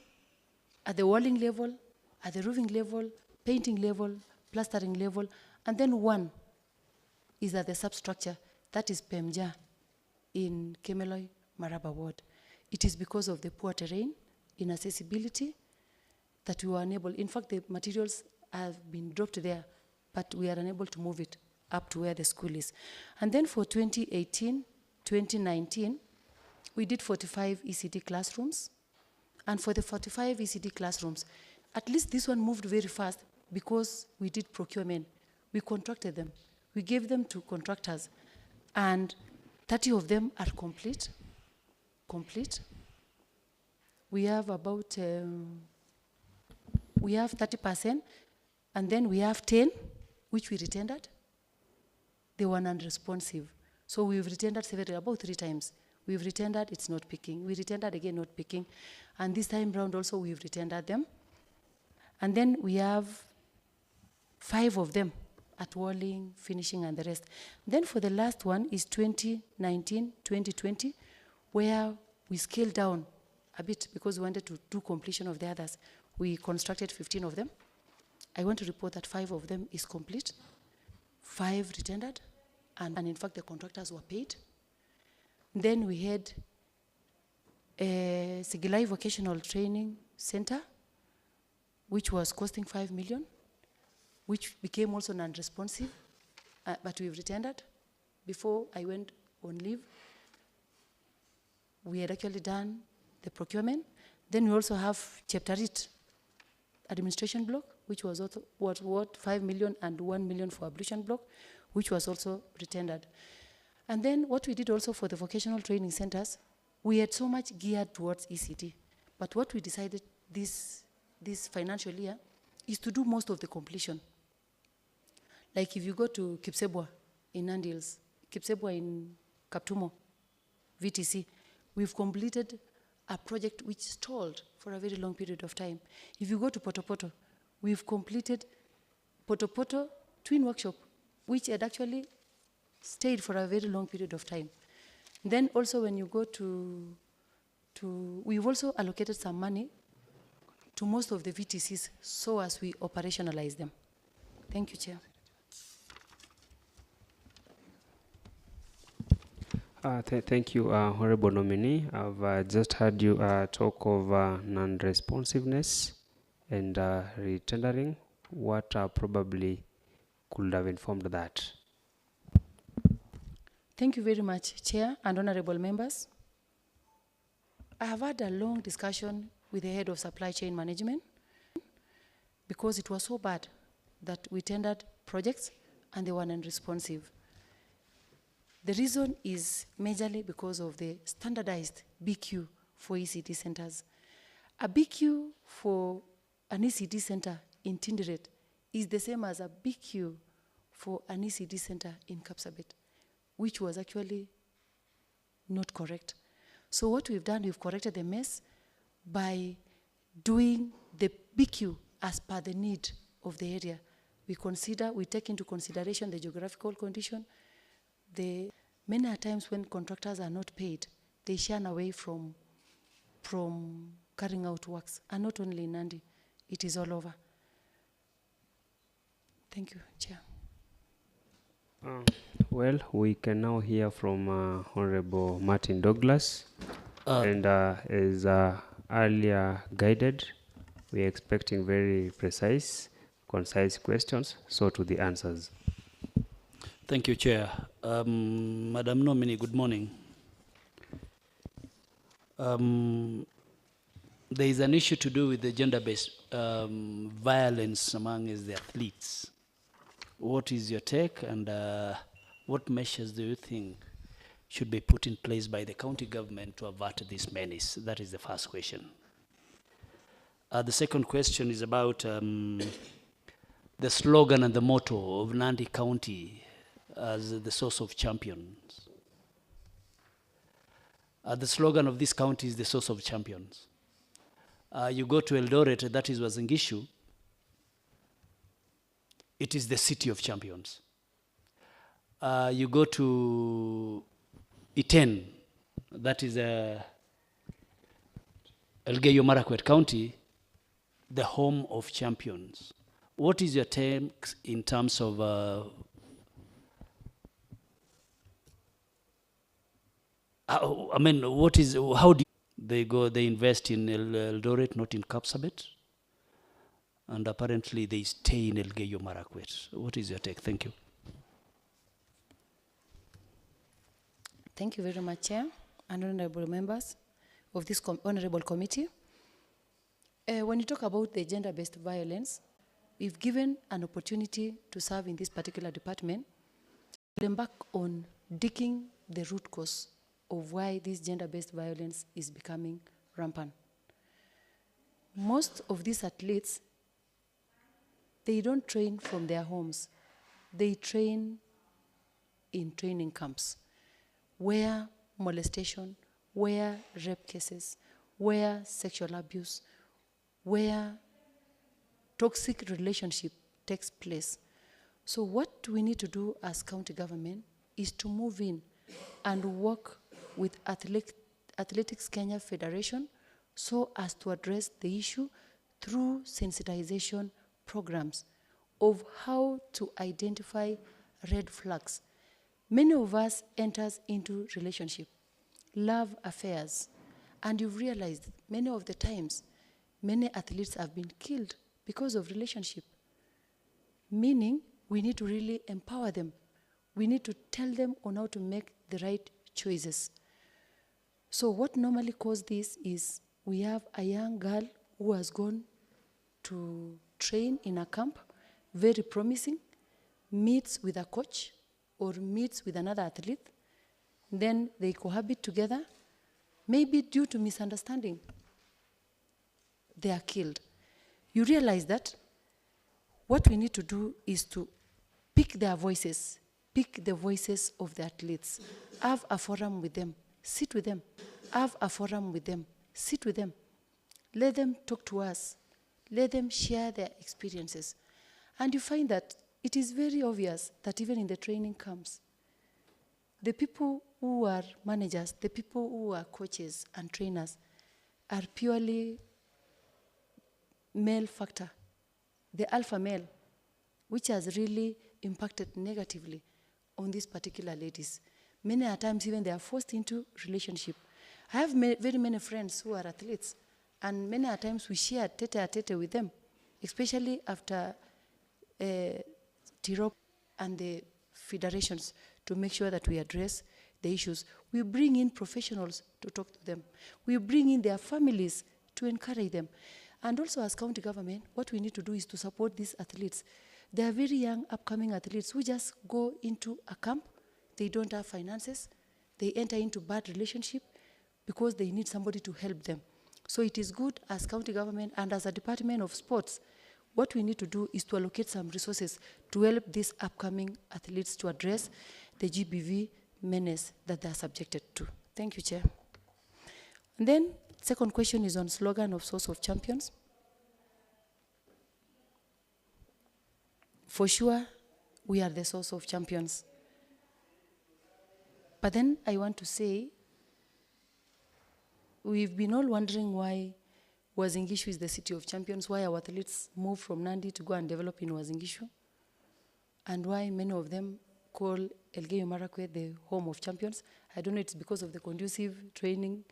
at the walling level, at the roofing level, painting level, plastering level, and then 1 is at the substructure, that is PEMJA in Kemeloi Maraba ward. It is because of the poor terrain, inaccessibility, that we were unable, in fact the materials have been dropped there, but we are unable to move it up to where the school is. And then for 2018-2019, we did 45 ECD classrooms. And for the 45 ECD classrooms, at least this one moved very fast because we did procurement. We contracted them. We gave them to contractors. And 30 of them are complete. We have about, we have 30%, and then we have 10, which we retendered. They were non-responsive. So we've retendered several, about 3 times. We've retendered, it's not picking. We retendered again, not picking. And this time round also, we've retendered them. And then we have 5 of them at walling, finishing, and the rest. Then for the last one is 2019-2020, where we scaled down a bit because we wanted to do completion of the others. We constructed 15 of them. I want to report that 5 of them is complete, 5 retendered, and in fact the contractors were paid. Then we had a Sigilai Vocational Training Center, which was costing 5 million, which became also non-responsive, but we've retendered. Before I went on leave, we had actually done the procurement. Then we also have Cheptarit administration block, which was also what 5 million and 1 million for ablution block, which was also retendered. And then what we did also for the vocational training centers, we had so much geared towards ECT. But what we decided this financial year is to do most of the completion. Like if you go to Kipsebwa in Nandils, Kipsebwa in Kaptumo, VTC, we've completed a project which stalled for a very long period of time. If you go to Potopoto, we've completed Potopoto twin workshop, which had actually stayed for a very long period of time. Then also when you go to we've also allocated some money to most of the VTCs so as we operationalize them. Thank you, Chair. Thank you, Honorable Nominee. I've just heard you talk of non-responsiveness and retendering. What probably could have informed that? Thank you very much, Chair and honorable members. I have had a long discussion with the head of supply chain management because it was so bad that we tendered projects and they were non-responsive. The reason is majorly because of the standardized BQ for ECD centers. A BQ for an ECD center in Tinderet is the same as a BQ for an ECD center in Kapsabet, which was actually not correct. So what we've done, we've corrected the mess by doing the BQ as per the need of the area. We take into consideration the geographical condition. Many a times when contractors are not paid, they shun away from carrying out works, and not only in Nandi, it is all over. Thank you, Chair. Well, we can now hear from Honorable Martin Douglas. And as earlier guided, we are expecting very precise, concise questions, so to the answers. Thank you, Chair. Madam Nominee, good morning. There is an issue to do with the gender-based violence among the athletes. What is your take, and what measures do you think should be put in place by the county government to avert this menace? That is the first question. The second question is about the slogan and the motto of Nandi County as the source of champions. The slogan of this county is the source of champions. You go to Eldoret, that is Uasin Gishu, it is the city of champions. You go to Iten, that is Elgeyo Marakwet County, the home of champions. What is your take in terms of how do they invest in Eldoret, not in Kapsabet? And apparently they stay in Elgeyo Marakwet. What is your take? Thank you. Thank you very much, Chair and honorable members of this honorable committee. When you talk about the gender-based violence, if given an opportunity to serve in this particular department, we'll embark on digging the root cause of why this gender-based violence is becoming rampant. Most of these athletes, they don't train from their homes. They train in training camps where molestation, where rape cases, where sexual abuse, where toxic relationship takes place. So what we need to do as county government is to move in and work with Athletics Kenya Federation so as to address the issue through sensitization programs of how to identify red flags. Many of us enters into relationship, love affairs, and you've realized many of the times, many athletes have been killed because of relationship. Meaning, we need to really empower them. We need to tell them on how to make the right choices. So what normally causes this is we have a young girl who has gone to train in a camp, very promising, meets with a coach or meets with another athlete, then they cohabit together, maybe due to misunderstanding, they are killed. You realize that what we need to do is to pick their voices, pick the voices of the athletes, have a forum with them, sit with them, have a forum with them, sit with them, let them talk to us, let them share their experiences. And you find that it is very obvious that even in the training camps, the people who are managers, the people who are coaches and trainers are purely male factor, the alpha male, which has really impacted negatively on these particular ladies. Many a times even they are forced into relationship. I have very many friends who are athletes, and many a times we share tete-a-tete with them, especially after TIROP and the federations, to make sure that we address the issues. We bring in professionals to talk to them. We bring in their families to encourage them. And also as county government, what we need to do is to support these athletes. They are very young, upcoming athletes who just go into a camp, they don't have finances, they enter into bad relationship because they need somebody to help them. So it is good as county government and as a Department of Sports, what we need to do is to allocate some resources to help these upcoming athletes to address the GBV menace that they are subjected to. Thank you, Chair. And then, second question is on slogan of Source of Champions. For sure, we are the source of champions. But then I want to say, we've been all wondering why Uasin Gishu is the city of champions, why our athletes move from Nandi to go and develop in Uasin Gishu, and why many of them call Elgeyo Marakwet the home of champions. I don't know, it's because of the conducive training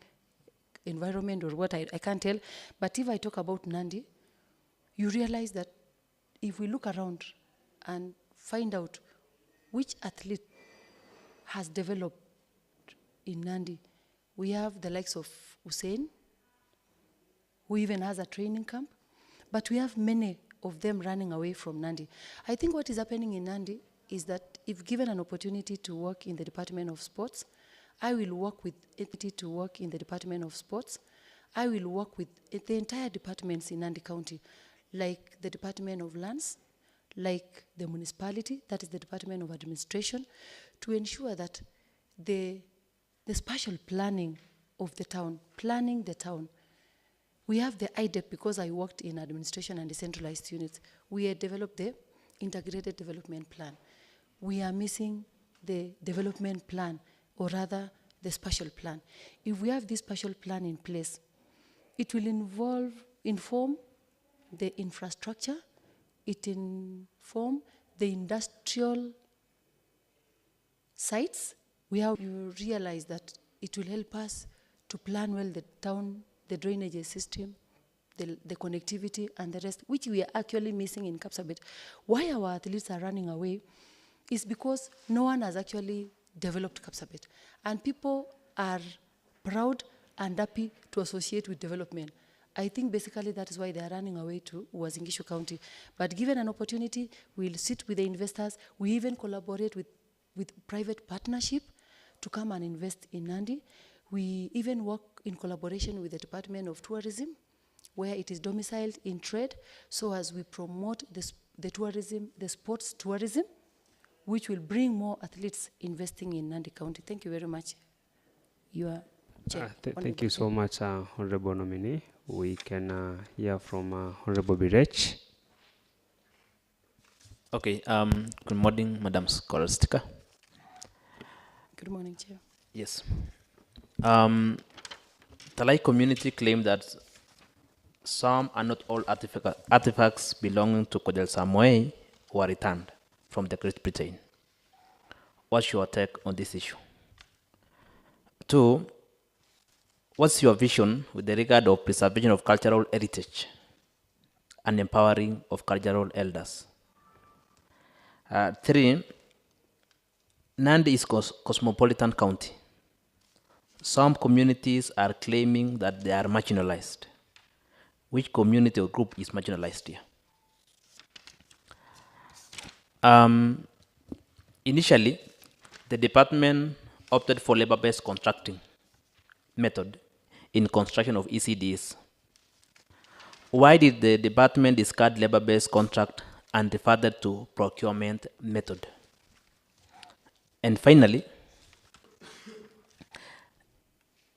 environment or what, I can't tell. But if I talk about Nandi, you realize that if we look around and find out which athlete has developed in Nandi, we have the likes of Hussein, who even has a training camp, but we have many of them running away from Nandi. I think what is happening in Nandi is that if given an opportunity to work in the Department of Sports, I will work with entity to work in the Department of Sports. I will work with the entire departments in Nandi County, like the Department of Lands, like the municipality, that is the Department of Administration, to ensure that the spatial planning of the town, planning the town. We have the IDEP because I worked in administration and decentralized units. We had developed the integrated development plan. We are missing the development plan, or rather the spatial plan. If we have this spatial plan in place, it will inform the infrastructure, it inform the industrial sites. We have to realize that it will help us to plan well the town, the drainage system, the connectivity and the rest, which we are actually missing in Kapsabet. Why our athletes are running away is because no one has actually developed Kapsabet. And people are proud and happy to associate with development. I think basically that is why they are running away to Uasin Gishu County. But given an opportunity, we'll sit with the investors. We even collaborate with private partnership to come and invest in Nandi. We even work in collaboration with the Department of Tourism, where it is domiciled in trade, so as we promote the tourism, the sports tourism, which will bring more athletes investing in Nandi County. Thank you very much. Your Chair. Thank you so much, Honorable Nominee. We can hear from Honorable Birech. Okay, good morning, Madam Scholastica. Good morning, Chair. Yes. Tuwei community claim that some and not all artifacts belonging to Kodel Samoei were returned from the Great Britain. What's your take on this issue? 2, what's your vision with the regard of preservation of cultural heritage and empowering of cultural elders? 3, Nandi is cosmopolitan county. Some communities are claiming that they are marginalized. Which community or group is marginalized here? Initially, the department opted for labor-based contracting method in construction of ECDs. Why did the department discard labor-based contract and refer to procurement method? And finally,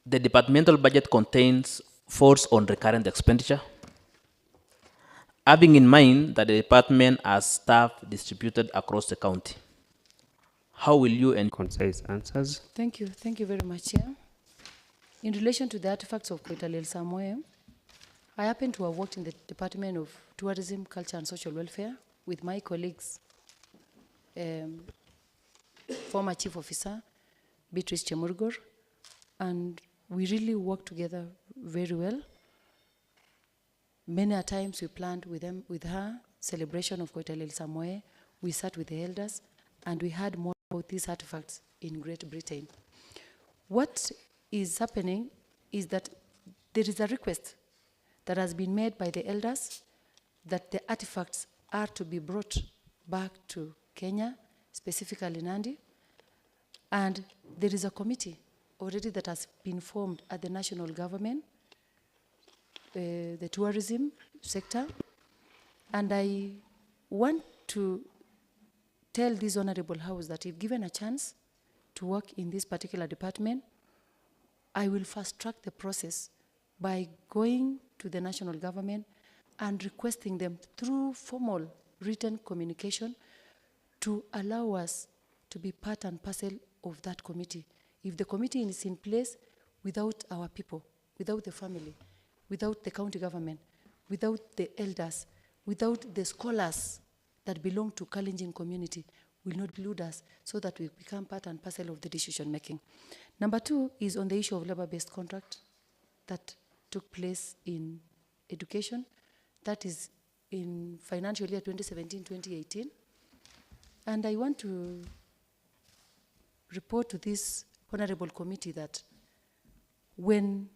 the departmental budget contains force on recurrent expenditure. Having in mind that the department has staff distributed across the county, how will you and concise answers? Thank you very much, Chair. In relation to the artifacts of Koitalel Samoei, I happen to have worked in the Department of Tourism, Culture and Social Welfare with my colleagues, former Chief Officer, Beatrice Chemurgor, and we really work together very well. Many a times we planned with her celebration of Koitalel Samoei. We sat with the elders and we heard more about these artifacts in Great Britain. What is happening is that there is a request that has been made by the elders that the artifacts are to be brought back to Kenya, specifically Nandi. And there is a committee already that has been formed at the national government, the tourism sector. And I want to tell this honorable house that if given a chance to work in this particular department, I will fast track the process by going to the national government and requesting them through formal written communication to allow us to be part and parcel of that committee. If the committee is in place without our people, without the family, without the county government, without the elders, without the scholars that belong to Kalenjin community, will not include us so that we become part and parcel of the decision making. Number two is on the issue of labor-based contract that took place in education. That is in financial year 2017-2018. And I want to report to this honorable committee that when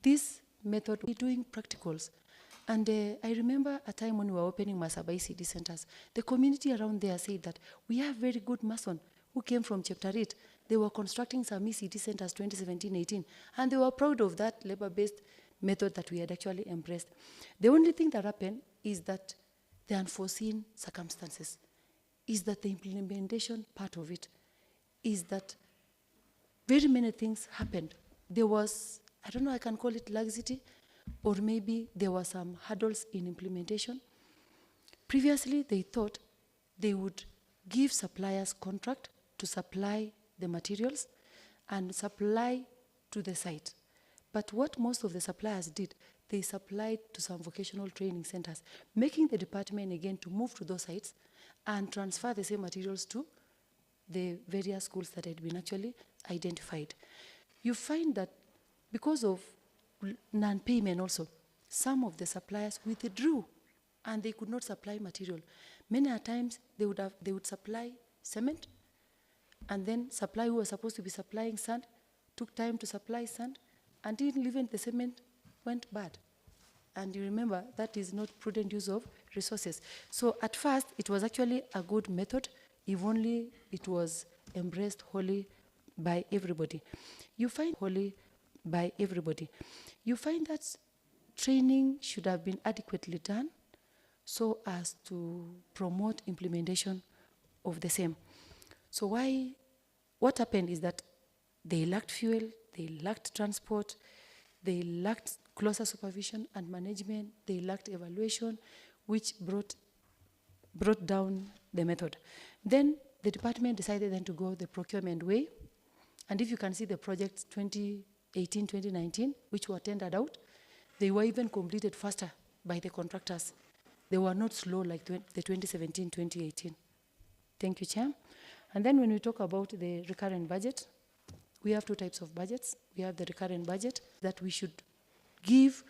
this method, we're doing practicals. And I remember a time when we were opening Masaba ECD centers, the community around there said that we have very good mason who came from Chapter 8. They were constructing some ECD centers 2017-18, and they were proud of that labor-based method that we had actually embraced. The only thing that happened is that the unforeseen circumstances, is that the implementation part of it, is that very many things happened. There was, I don't know, I can call it laxity, or maybe there were some hurdles in implementation. Previously, they thought they would give suppliers contract to supply the materials and supply to the site. But what most of the suppliers did, they supplied to some vocational training centers, making the department again to move to those sites and transfer the same materials to the various schools that had been actually identified. You find that because of non-payment also, some of the suppliers withdrew and they could not supply material. Many a times they would supply cement, and then supply who was supposed to be supplying sand took time to supply sand, and even the cement went bad. And you remember that is not prudent use of resources. So at first it was actually a good method if only it was embraced wholly by everybody. You find that training should have been adequately done so as to promote implementation of the same. So what happened is that they lacked fuel, they lacked transport, they lacked closer supervision and management, they lacked evaluation, which brought down the method. Then the department decided then to go the procurement way. And if you can see the projects 2018-2019, which were tendered out, they were even completed faster by the contractors. They were not slow like the 2017-2018. Thank you, Chair. And then when we talk about the recurrent budget, we have two types of budgets. We have the recurrent budget that we should give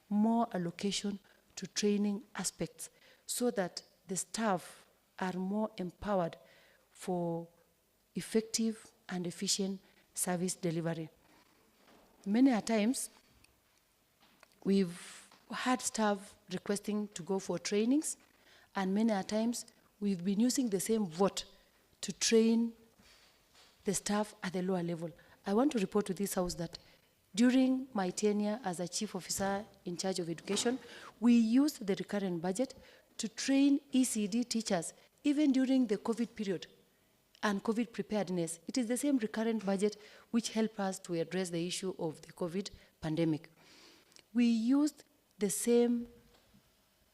more allocation to training aspects so that the staff are more empowered for effective and efficient service delivery. Many a times, we've had staff requesting to go for trainings, and many a times, we've been using the same vote to train the staff at the lower level. I want to report to this House that during my tenure as a chief officer in charge of education, we used the recurrent budget to train ECD teachers, even during the COVID period and COVID preparedness. It is the same recurrent budget which helped us to address the issue of the COVID pandemic. We used the same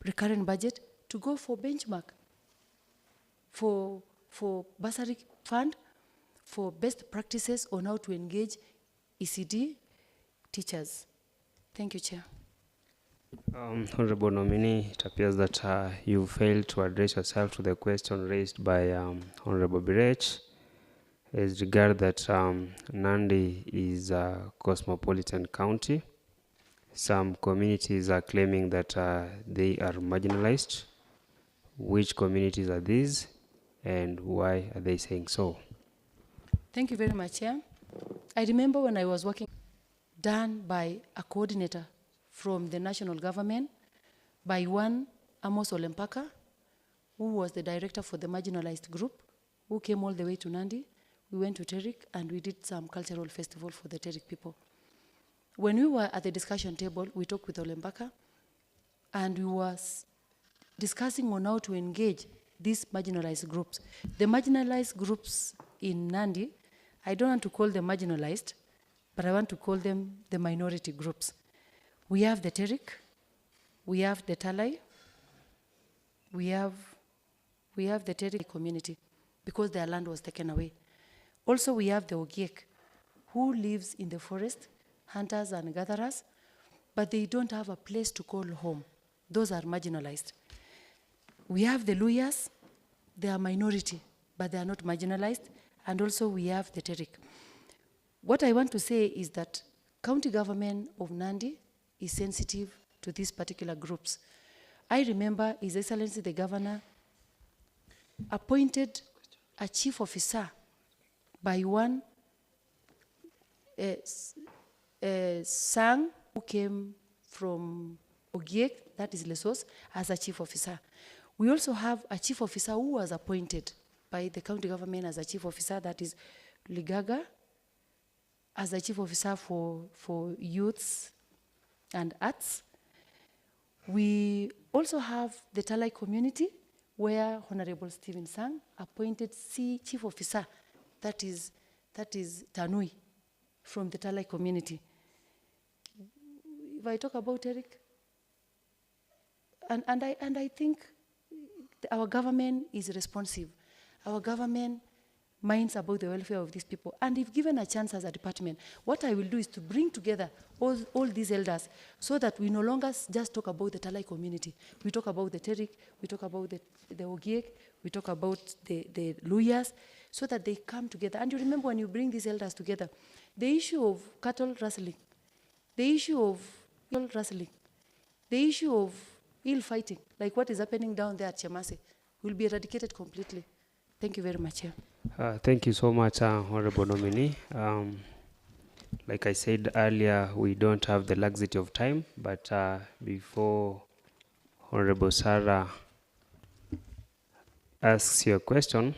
recurrent budget to go for benchmark, for bursary fund, for best practices on how to engage ECD teachers. Thank you, Chair. Honorable nominee, it appears that you failed to address yourself to the question raised by Honorable Birech as regard that Nandi is a cosmopolitan county. Some communities are claiming that they are marginalized. Which communities are these, and why are they saying so? Thank you very much, Chair. I remember when I was working, done by a coordinator from the national government, by one Amos Olempaka, who was the director for the marginalized group, who came all the way to Nandi. We went to Terik and we did some cultural festival for the Terik people. When we were at the discussion table, we talked with Olembaka and we were discussing on how to engage these marginalized groups. The marginalized groups in Nandi, I don't want to call them marginalized, but I want to call them the minority groups. We have the Terik, we have the Talai, we have the Terik community because their land was taken away. Also, we have the Ogiek, who lives in the forest, hunters and gatherers, but they don't have a place to call home. Those are marginalized. We have the Luyas, they are minority, but they are not marginalized. And also we have the Terik. What I want to say is that county government of Nandi is sensitive to these particular groups. I remember His Excellency the Governor appointed a chief officer by one Sang, who came from Ogiek, that is Lesos, as a chief officer. We also have a chief officer who was appointed by the county government as a chief officer, that is Ligaga, as a chief officer for youths and arts. We also have the Talai community, where Honorable Stephen Sang appointed chief officer, that is Tanui, from the Talai community. If I talk about Eric, and I think our government is responsive. Our government minds about the welfare of these people. And if given a chance as a department, what I will do is to bring together all these elders so that we no longer just talk about the Talai community. We talk about the Terik, we talk about the Ogiek, we talk about the Luyas, so that they come together. And you remember when you bring these elders together, the issue of cattle rustling, the issue of ill fighting, like what is happening down there at Chemase, will be eradicated completely. Thank you very much. Thank you so much, Honorable Nominee. Like I said earlier, we don't have the luxury of time, but before Honorable Sarah asks your question,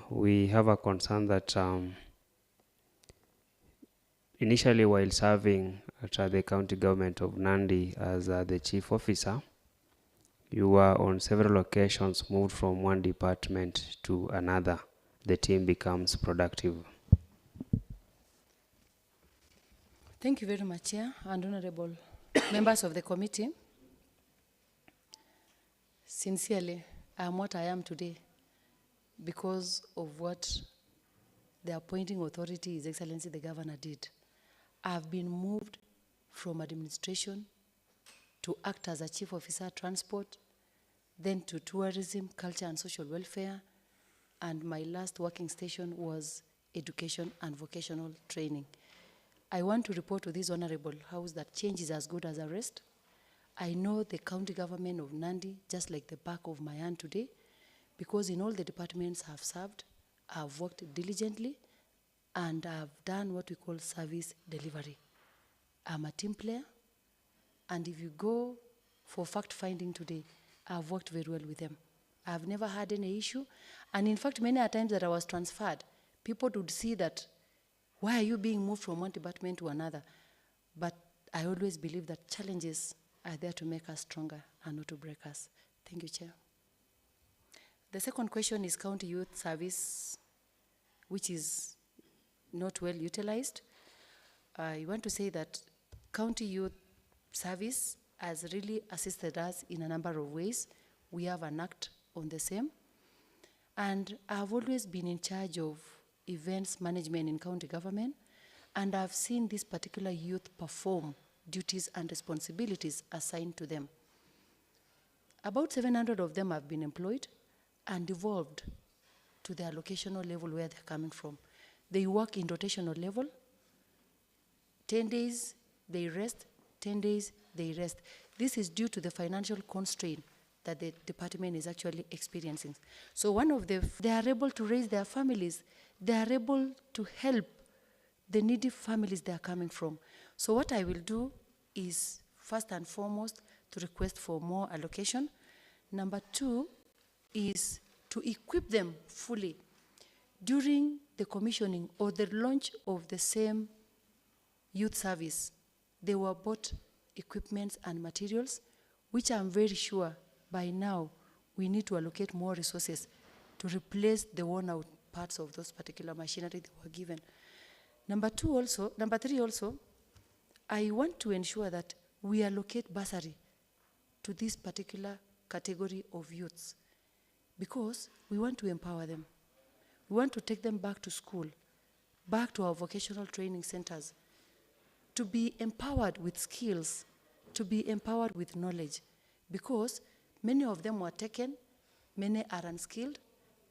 we have a concern that initially, while serving at the county government of Nandi as the chief officer, you were on several occasions moved from one department to another. The team becomes productive. Thank you very much, Chair and honorable members of the committee. Sincerely, I am what I am today because of what the appointing authority, His Excellency the Governor, did. I have been moved from administration to act as a chief officer transport, then to tourism, culture and social welfare, and my last working station was education and vocational training. I want to report to this honorable house that change is as good as a rest. I know the county government of Nandi just like the back of my hand today, because in all the departments I've served, I've worked diligently and I've done what we call service delivery. I'm a team player, and if you go for fact-finding today, I've worked very well with them. I've never had any issue, and in fact, many times that I was transferred, people would see that, why are you being moved from one department to another? But I always believe that challenges are there to make us stronger and not to break us. Thank you, Chair. The second question is county youth service, which is not well utilized. I want to say that county youth service has really assisted us in a number of ways. We have an act on the same. And I've always been in charge of events management in county government, and I've seen this particular youth perform duties and responsibilities assigned to them. About 700 of them have been employed and devolved to their locational level where they're coming from. They work in rotational level. 10 days, they rest. 10 days, they rest. This is due to the financial constraint that the department is actually experiencing. So one of them, they are able to raise their families. They are able to help the needy families they are coming from. So what I will do is, first and foremost, to request for more allocation. Number two is to equip them fully. During the commissioning or the launch of the same youth service, they were bought equipments and materials, which I'm very sure by now we need to allocate more resources to replace the worn out parts of those particular machinery they were given. Number three also, I want to ensure that we allocate bursary to this particular category of youths because we want to empower them. We want to take them back to school, back to our vocational training centers, to be empowered with skills, to be empowered with knowledge, because many of them were taken, many are unskilled,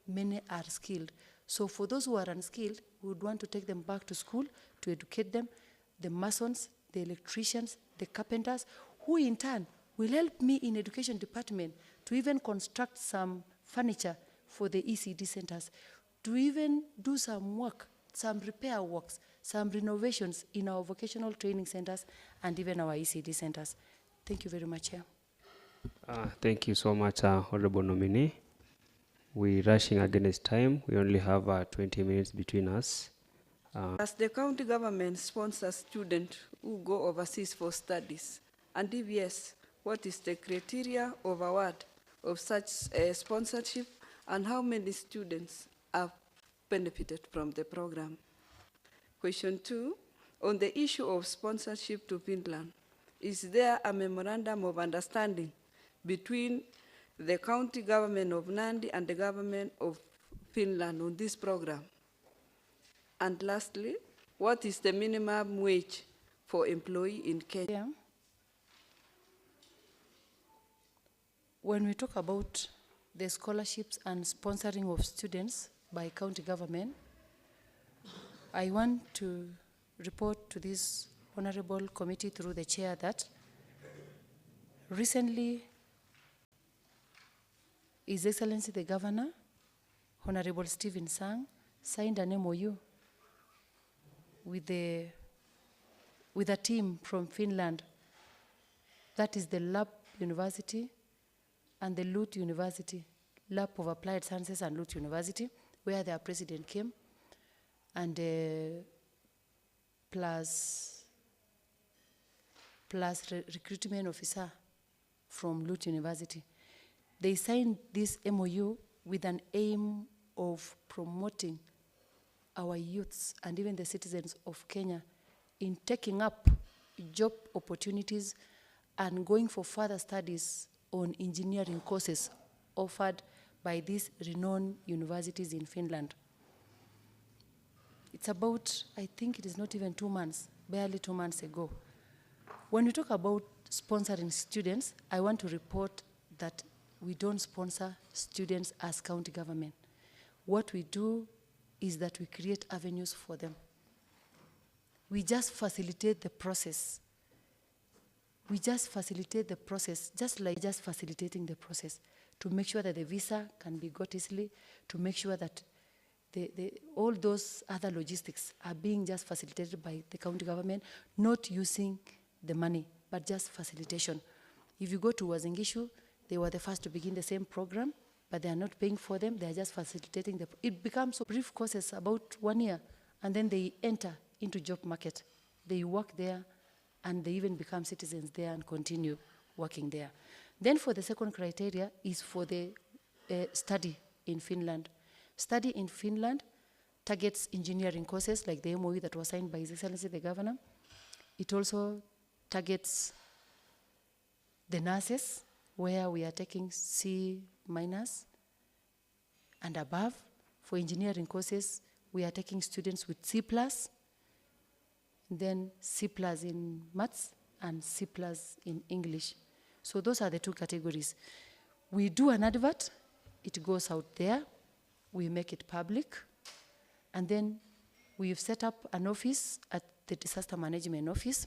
many are skilled. So for those who are unskilled, we would want to take them back to school to educate them, the masons, the electricians, the carpenters, who in turn will help me in education department to even construct some furniture for the ECD centers, to even do some work, some repair works, some renovations in our vocational training centers and even our ECD centers. Thank you very much, Chair. Thank you so much, Honorable Nominee. We're rushing against time. We only have 20 minutes between us. As the county government sponsors students who go overseas for studies, and if yes, what is the criteria of award of such sponsorship, and how many students have benefited from the program? Question 2, on the issue of sponsorship to Finland, is there a memorandum of understanding between the county government of Nandi and the government of Finland on this program? And lastly, what is the minimum wage for employee in Kenya? Yeah. When we talk about the scholarships and sponsoring of students by county government, I want to report to this honorable committee through the chair that recently His Excellency the Governor, Honorable Stephen Sang, signed an MOU with a team from Finland, that is the Lab University and the Lut University, Lab of Applied Sciences and Lut University, where their president came, and plus recruitment officer from Lut University. They signed this MOU with an aim of promoting our youths and even the citizens of Kenya in taking up job opportunities and going for further studies on engineering courses offered by these renowned universities in Finland. It's about, I think it is not even 2 months, barely 2 months ago. When we talk about sponsoring students, I want to report that we don't sponsor students as county government. What we do is that we create avenues for them. We just facilitate the process. We just facilitate the process, just like just facilitating the process, to make sure that the visa can be got easily, to make sure that all those other logistics are being just facilitated by the county government, not using the money, but just facilitation. If you go to Wazingishu, they were the first to begin the same program, but they are not paying for them, they are just facilitating it becomes so brief courses, about 1 year, and then they enter into job market. They work there, and they even become citizens there and continue working there. Then for the second criteria is for the study in Finland. Study in Finland targets engineering courses like the MOU that was signed by His Excellency the Governor. It also targets the nurses, where we are taking C- and above. For engineering courses, we are taking students with C+, then C+ in maths and C+ in English. So those are the 2 categories. We do an advert, it goes out there, we make it public, and then we've set up an office at the Disaster Management Office.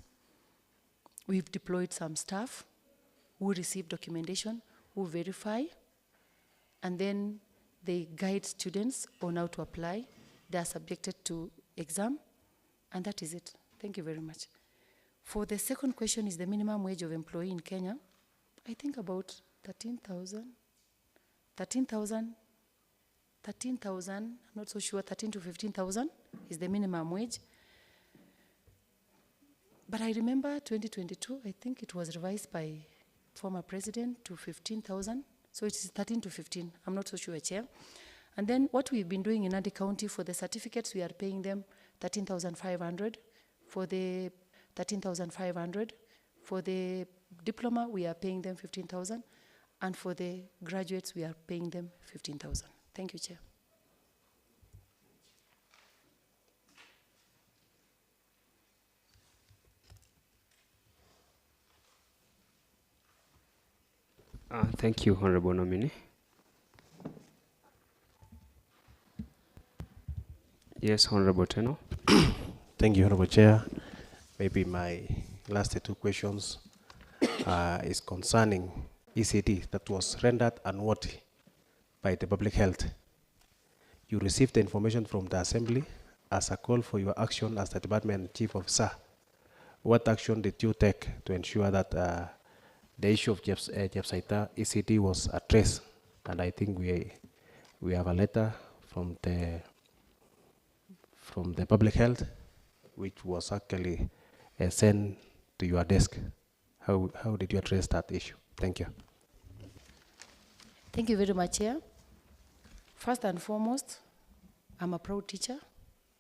We've deployed some staff who receive documentation, who verify, and then they guide students on how to apply. They are subjected to exam, and that is it. Thank you very much. For the second question, is the minimum wage of employee in Kenya? I think about 13,000 13,000, I'm not so sure, 13 to 15,000 is the minimum wage. But I remember 2022, I think it was revised by former president to 15,000. So it is 13 to 15, I'm not so sure, Chair. And then what we've been doing in Nandi County for the certificates, we are paying them 13,500. For the 13,500. For the diploma, we are paying them 15,000. And for the graduates, we are paying them 15,000. Thank you, Chair. Thank you, Honorable Nominee. Yes, Honorable Teno. Thank you, Honorable Chair. Maybe my last two questions is concerning ECD that was rendered unworthy by the public health. You received the information from the Assembly as a call for your action as the Department Chief Officer. What action did you take to ensure that the issue of Jepsaita ECD was addressed? And I think we have a letter from the public health, which was actually sent to your desk. How did you address that issue? Thank you. Thank you very much, Chair. First and foremost, I'm a proud teacher,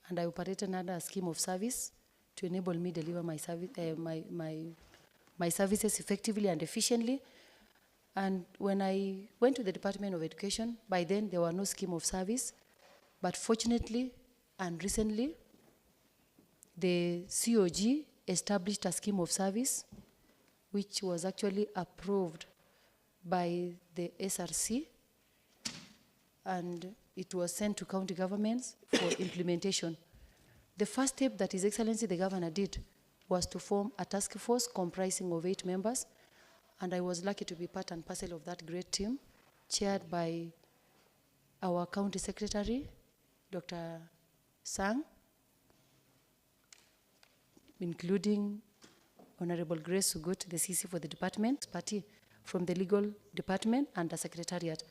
and I operated under a scheme of service to enable me deliver my service, my services effectively and efficiently. And when I went to the Department of Education, by then there were no scheme of service, but fortunately and recently, the COG established a scheme of service which was actually approved by the SRC, and it was sent to county governments for implementation. The first step that His Excellency the Governor did was to form a task force comprising of 8 members, and I was lucky to be part and parcel of that great team, chaired by our County Secretary, Dr. Sang, including Honorable Grace Sugut, the CC for the department, party from the legal department and the secretariat.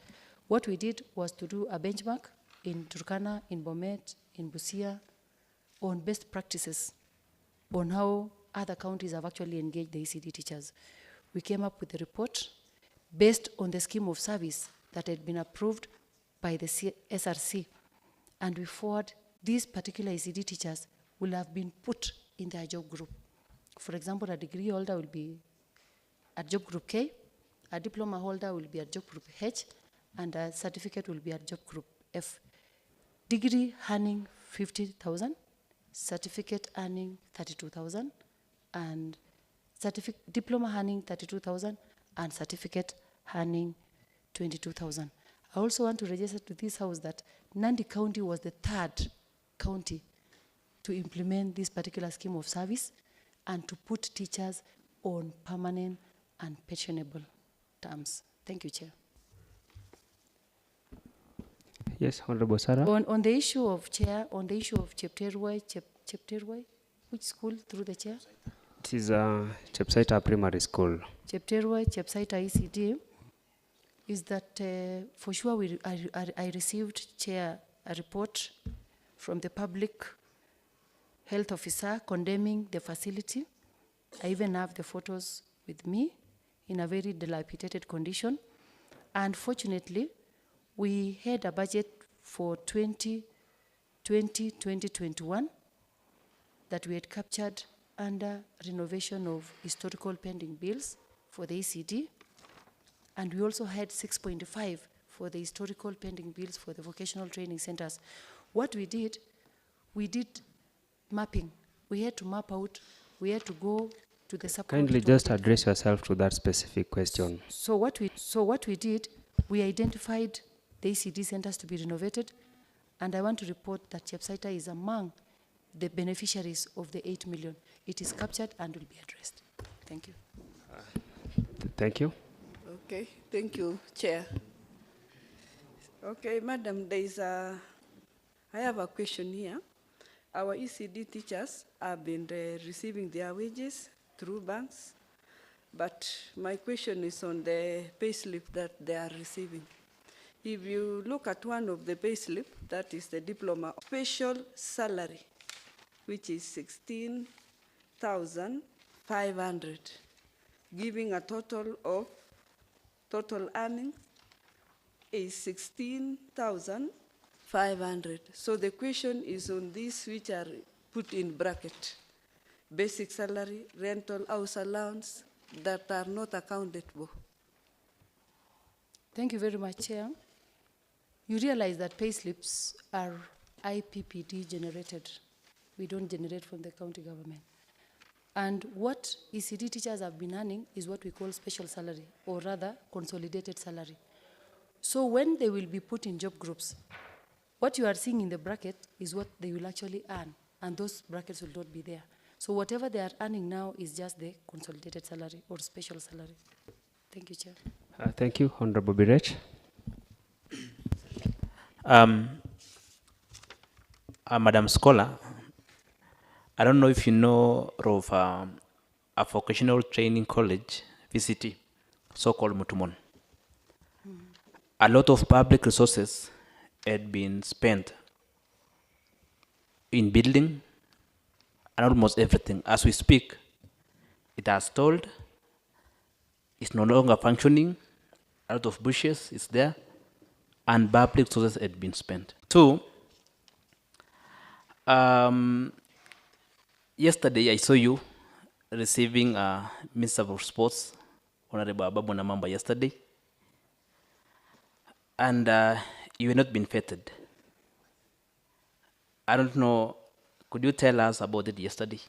What we did was to do a benchmark in Turkana, in Bomet, in Busia, on best practices, on how other counties have actually engaged the ECD teachers. We came up with a report based on the scheme of service that had been approved by the SRC, and we forward these particular ECD teachers will have been put in their job group. For example, a degree holder will be at job group K, a diploma holder will be at job group H, and a certificate will be at job group F. Degree earning 50,000, certificate earning 32,000, and diploma earning 32,000, and certificate earning 22,000. I also want to register to this house that Nandi County was the 3rd county to implement this particular scheme of service and to put teachers on permanent and pensionable terms. Thank you, Chair. Yes, Honorable Sarah. On the issue of Chair, on the issue of Jepkosgei, which school through the Chair? It is Jepsaita Primary School. Jepsaita ECD, is that for sure I received, Chair, a report from the public health officer condemning the facility. I even have the photos with me in a very dilapidated condition. And fortunately, we had a budget for 2020-2021 that we had captured under renovation of historical pending bills for the ECD. And we also had 6.5 for the historical pending bills for the vocational training centers. What we did mapping. We had to map out, we had to go to the sub-county. Kindly just address yourself to that specific question. So what we did, we identified the ECD centers to be renovated, and I want to report that Jepsaita is among the beneficiaries of the 8 million. It is captured and will be addressed. Thank you. Thank you. Okay, thank you, Chair. Okay, Madam, I have a question here. Our ECD teachers have been receiving their wages through banks, but my question is on the payslip that they are receiving. If you look at one of the payslip, that is the diploma special salary, which is 16,500, giving a total earnings is 16,500. So the question is on these which are put in bracket: basic salary, rental, house allowance, that are not accounted for. Thank you very much, Chair. You realize that payslips are IPPD generated. We don't generate from the county government. And what ECD teachers have been earning is what we call special salary, or rather consolidated salary. So when they will be put in job groups, what you are seeing in the bracket is what they will actually earn, and those brackets will not be there. So whatever they are earning now is just the consolidated salary or special salary. Thank you, Chair. Thank you, Honorable Birech. Madam Scholar, I don't know if you know of a vocational training college, VCT, so-called Mutumon. A lot of public resources had been spent in building and almost everything. As we speak, it has stalled, it's no longer functioning, a lot of bushes is there, and public resources had been spent. Two, yesterday I saw you receiving a Minister of Sports, Honorable Ababu Namamba, yesterday, and you were not been vetted. I don't know, could you tell us about it yesterday?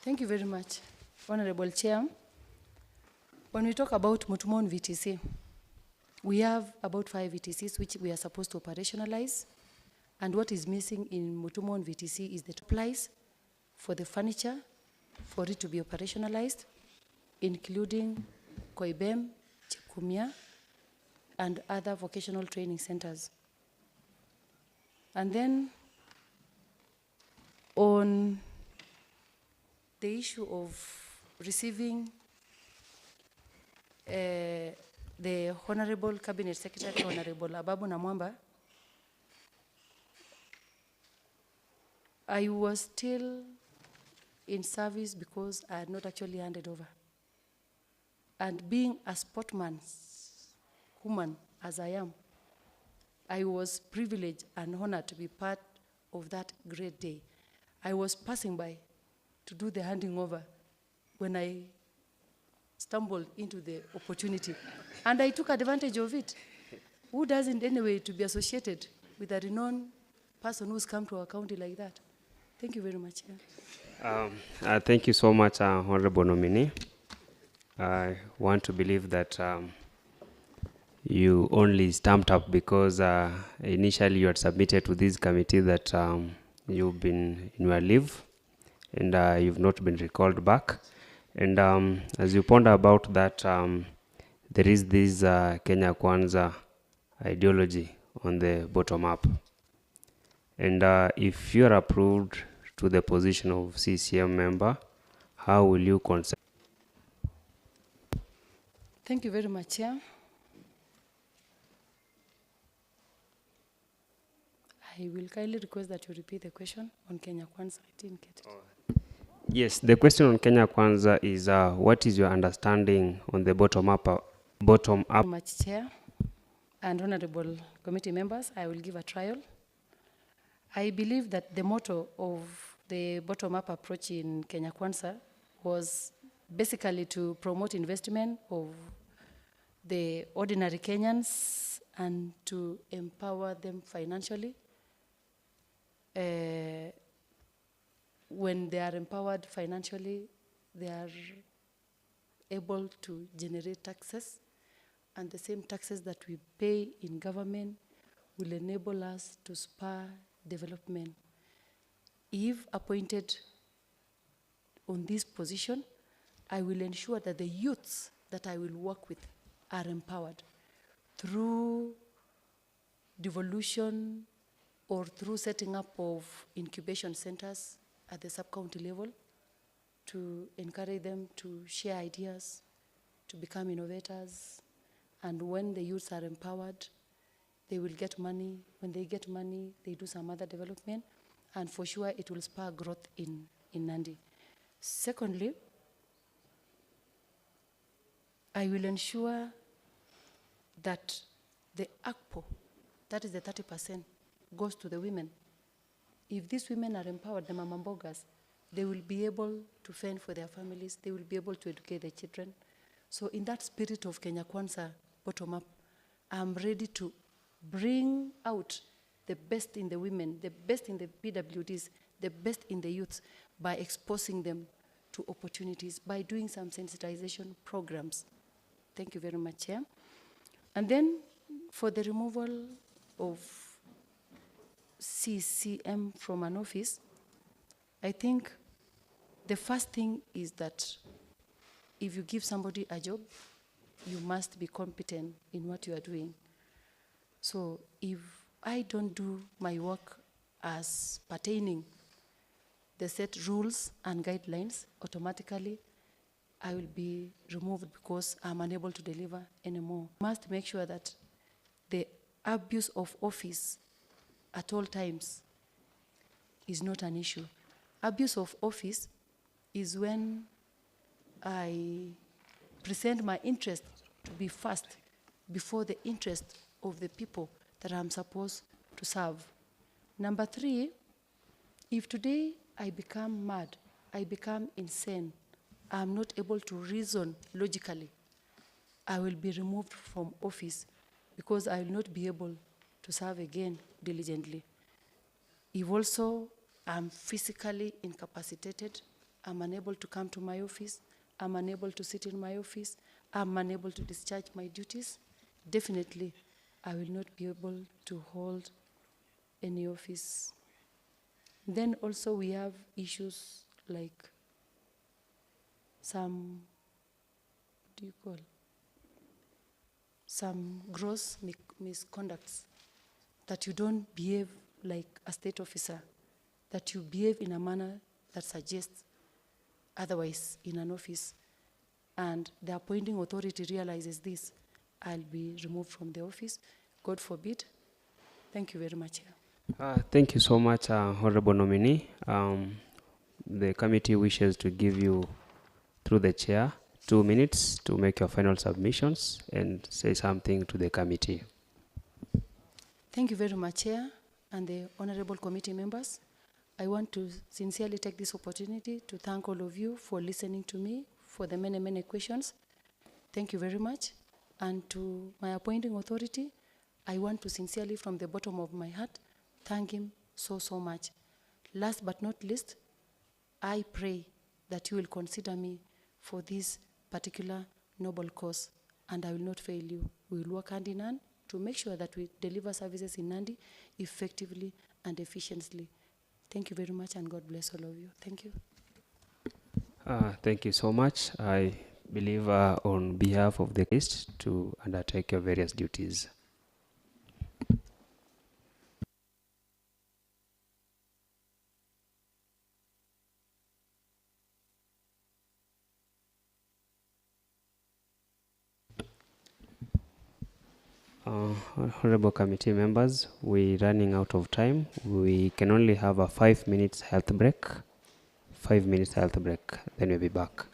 Thank you very much, Honorable Chair. When we talk about Mutumon VTC, we have about 5 VTCs which we are supposed to operationalize. And what is missing in Mutumon VTC is the supplies for the furniture for it to be operationalized, including Koibem, Chikumia, and other vocational training centers. And then on the issue of receiving the Honorable Cabinet Secretary, Honorable Ababu Namwamba, I was still in service because I had not actually handed over. And being a sportsman's woman as I am, I was privileged and honored to be part of that great day. I was passing by to do the handing over when I stumbled into the opportunity. And I took advantage of it. Who doesn't anyway to be associated with a renowned person who's come to our county like that? Thank you very much. Thank you so much, Honorable Nominee. I want to believe that you only stamped up because initially you had submitted to this committee that you've been in your leave and you've not been recalled back. And as you ponder about that, there is this Kenya Kwanza ideology on the bottom up. And if you are approved to the position of CCM member, how will you consent? Thank you very much, Chair. I will kindly request that you repeat the question on Kenya Kwanza. I didn't get it. Yes, the question on Kenya Kwanza is what is your understanding on the bottom up? Thank you very much, Chair and honorable committee members. I will give a trial. I believe that the motto of the bottom-up approach in Kenya Kwanza was basically to promote investment of the ordinary Kenyans and to empower them financially. When they are empowered financially, they are able to generate taxes, and the same taxes that we pay in government will enable us to spur development. If appointed on this position, I will ensure that the youths that I will work with are empowered through devolution or through setting up of incubation centers at the sub-county level to encourage them to share ideas, to become innovators. And when the youths are empowered, they will get money. When they get money, they do some other development. And for sure, it will spur growth in Nandi. Secondly, I will ensure that the ACPO, that is the 30%, goes to the women. If these women are empowered, the mamambogas, they will be able to fend for their families, they will be able to educate their children. So in that spirit of Kenya Kwanza bottom-up, I'm ready to bring out the best in the women, the best in the PWDs, the best in the youths by exposing them to opportunities, by doing some sensitization programs. Thank you very much, Chair. And then for the removal of CCM from an office, I think the first thing is that if you give somebody a job, you must be competent in what you are doing. So if I don't do my work as pertaining the set rules and guidelines, automatically I will be removed because I'm unable to deliver anymore. Must make sure that the abuse of office at all times is not an issue. Abuse of office is when I present my interest to be first before the interest of the people that I'm supposed to serve. Number 3, if today I become mad, I become insane, I'm not able to reason logically, I will be removed from office because I will not be able to serve again diligently. If also I'm physically incapacitated, I'm unable to come to my office, I'm unable to sit in my office, I'm unable to discharge my duties, definitely I will not be able to hold any office. Then also we have issues like some, what do you call, some gross misconducts, that you don't behave like a state officer, that you behave in a manner that suggests otherwise in an office, and the appointing authority realizes this, I'll be removed from the office. God forbid. Thank you very much. Thank you so much, Honorable Nominee. The committee wishes to give you, through the chair, 2 minutes to make your final submissions and say something to the committee. Thank you very much, Chair, and the honorable committee members. I want to sincerely take this opportunity to thank all of you for listening to me, for the many, many questions. Thank you very much. And to my appointing authority, I want to sincerely, from the bottom of my heart, thank him so, so much. Last but not least, I pray that you will consider me for this particular noble cause, and I will not fail you. We will work hand in hand to make sure that we deliver services in Nandi effectively and efficiently. Thank you very much, and God bless all of you. Thank you. Thank you so much. I believe on behalf of the case to undertake your various duties. Honorable committee members, we're running out of time. We can only have a 5 minutes health break. 5 minutes health break, then we'll be back.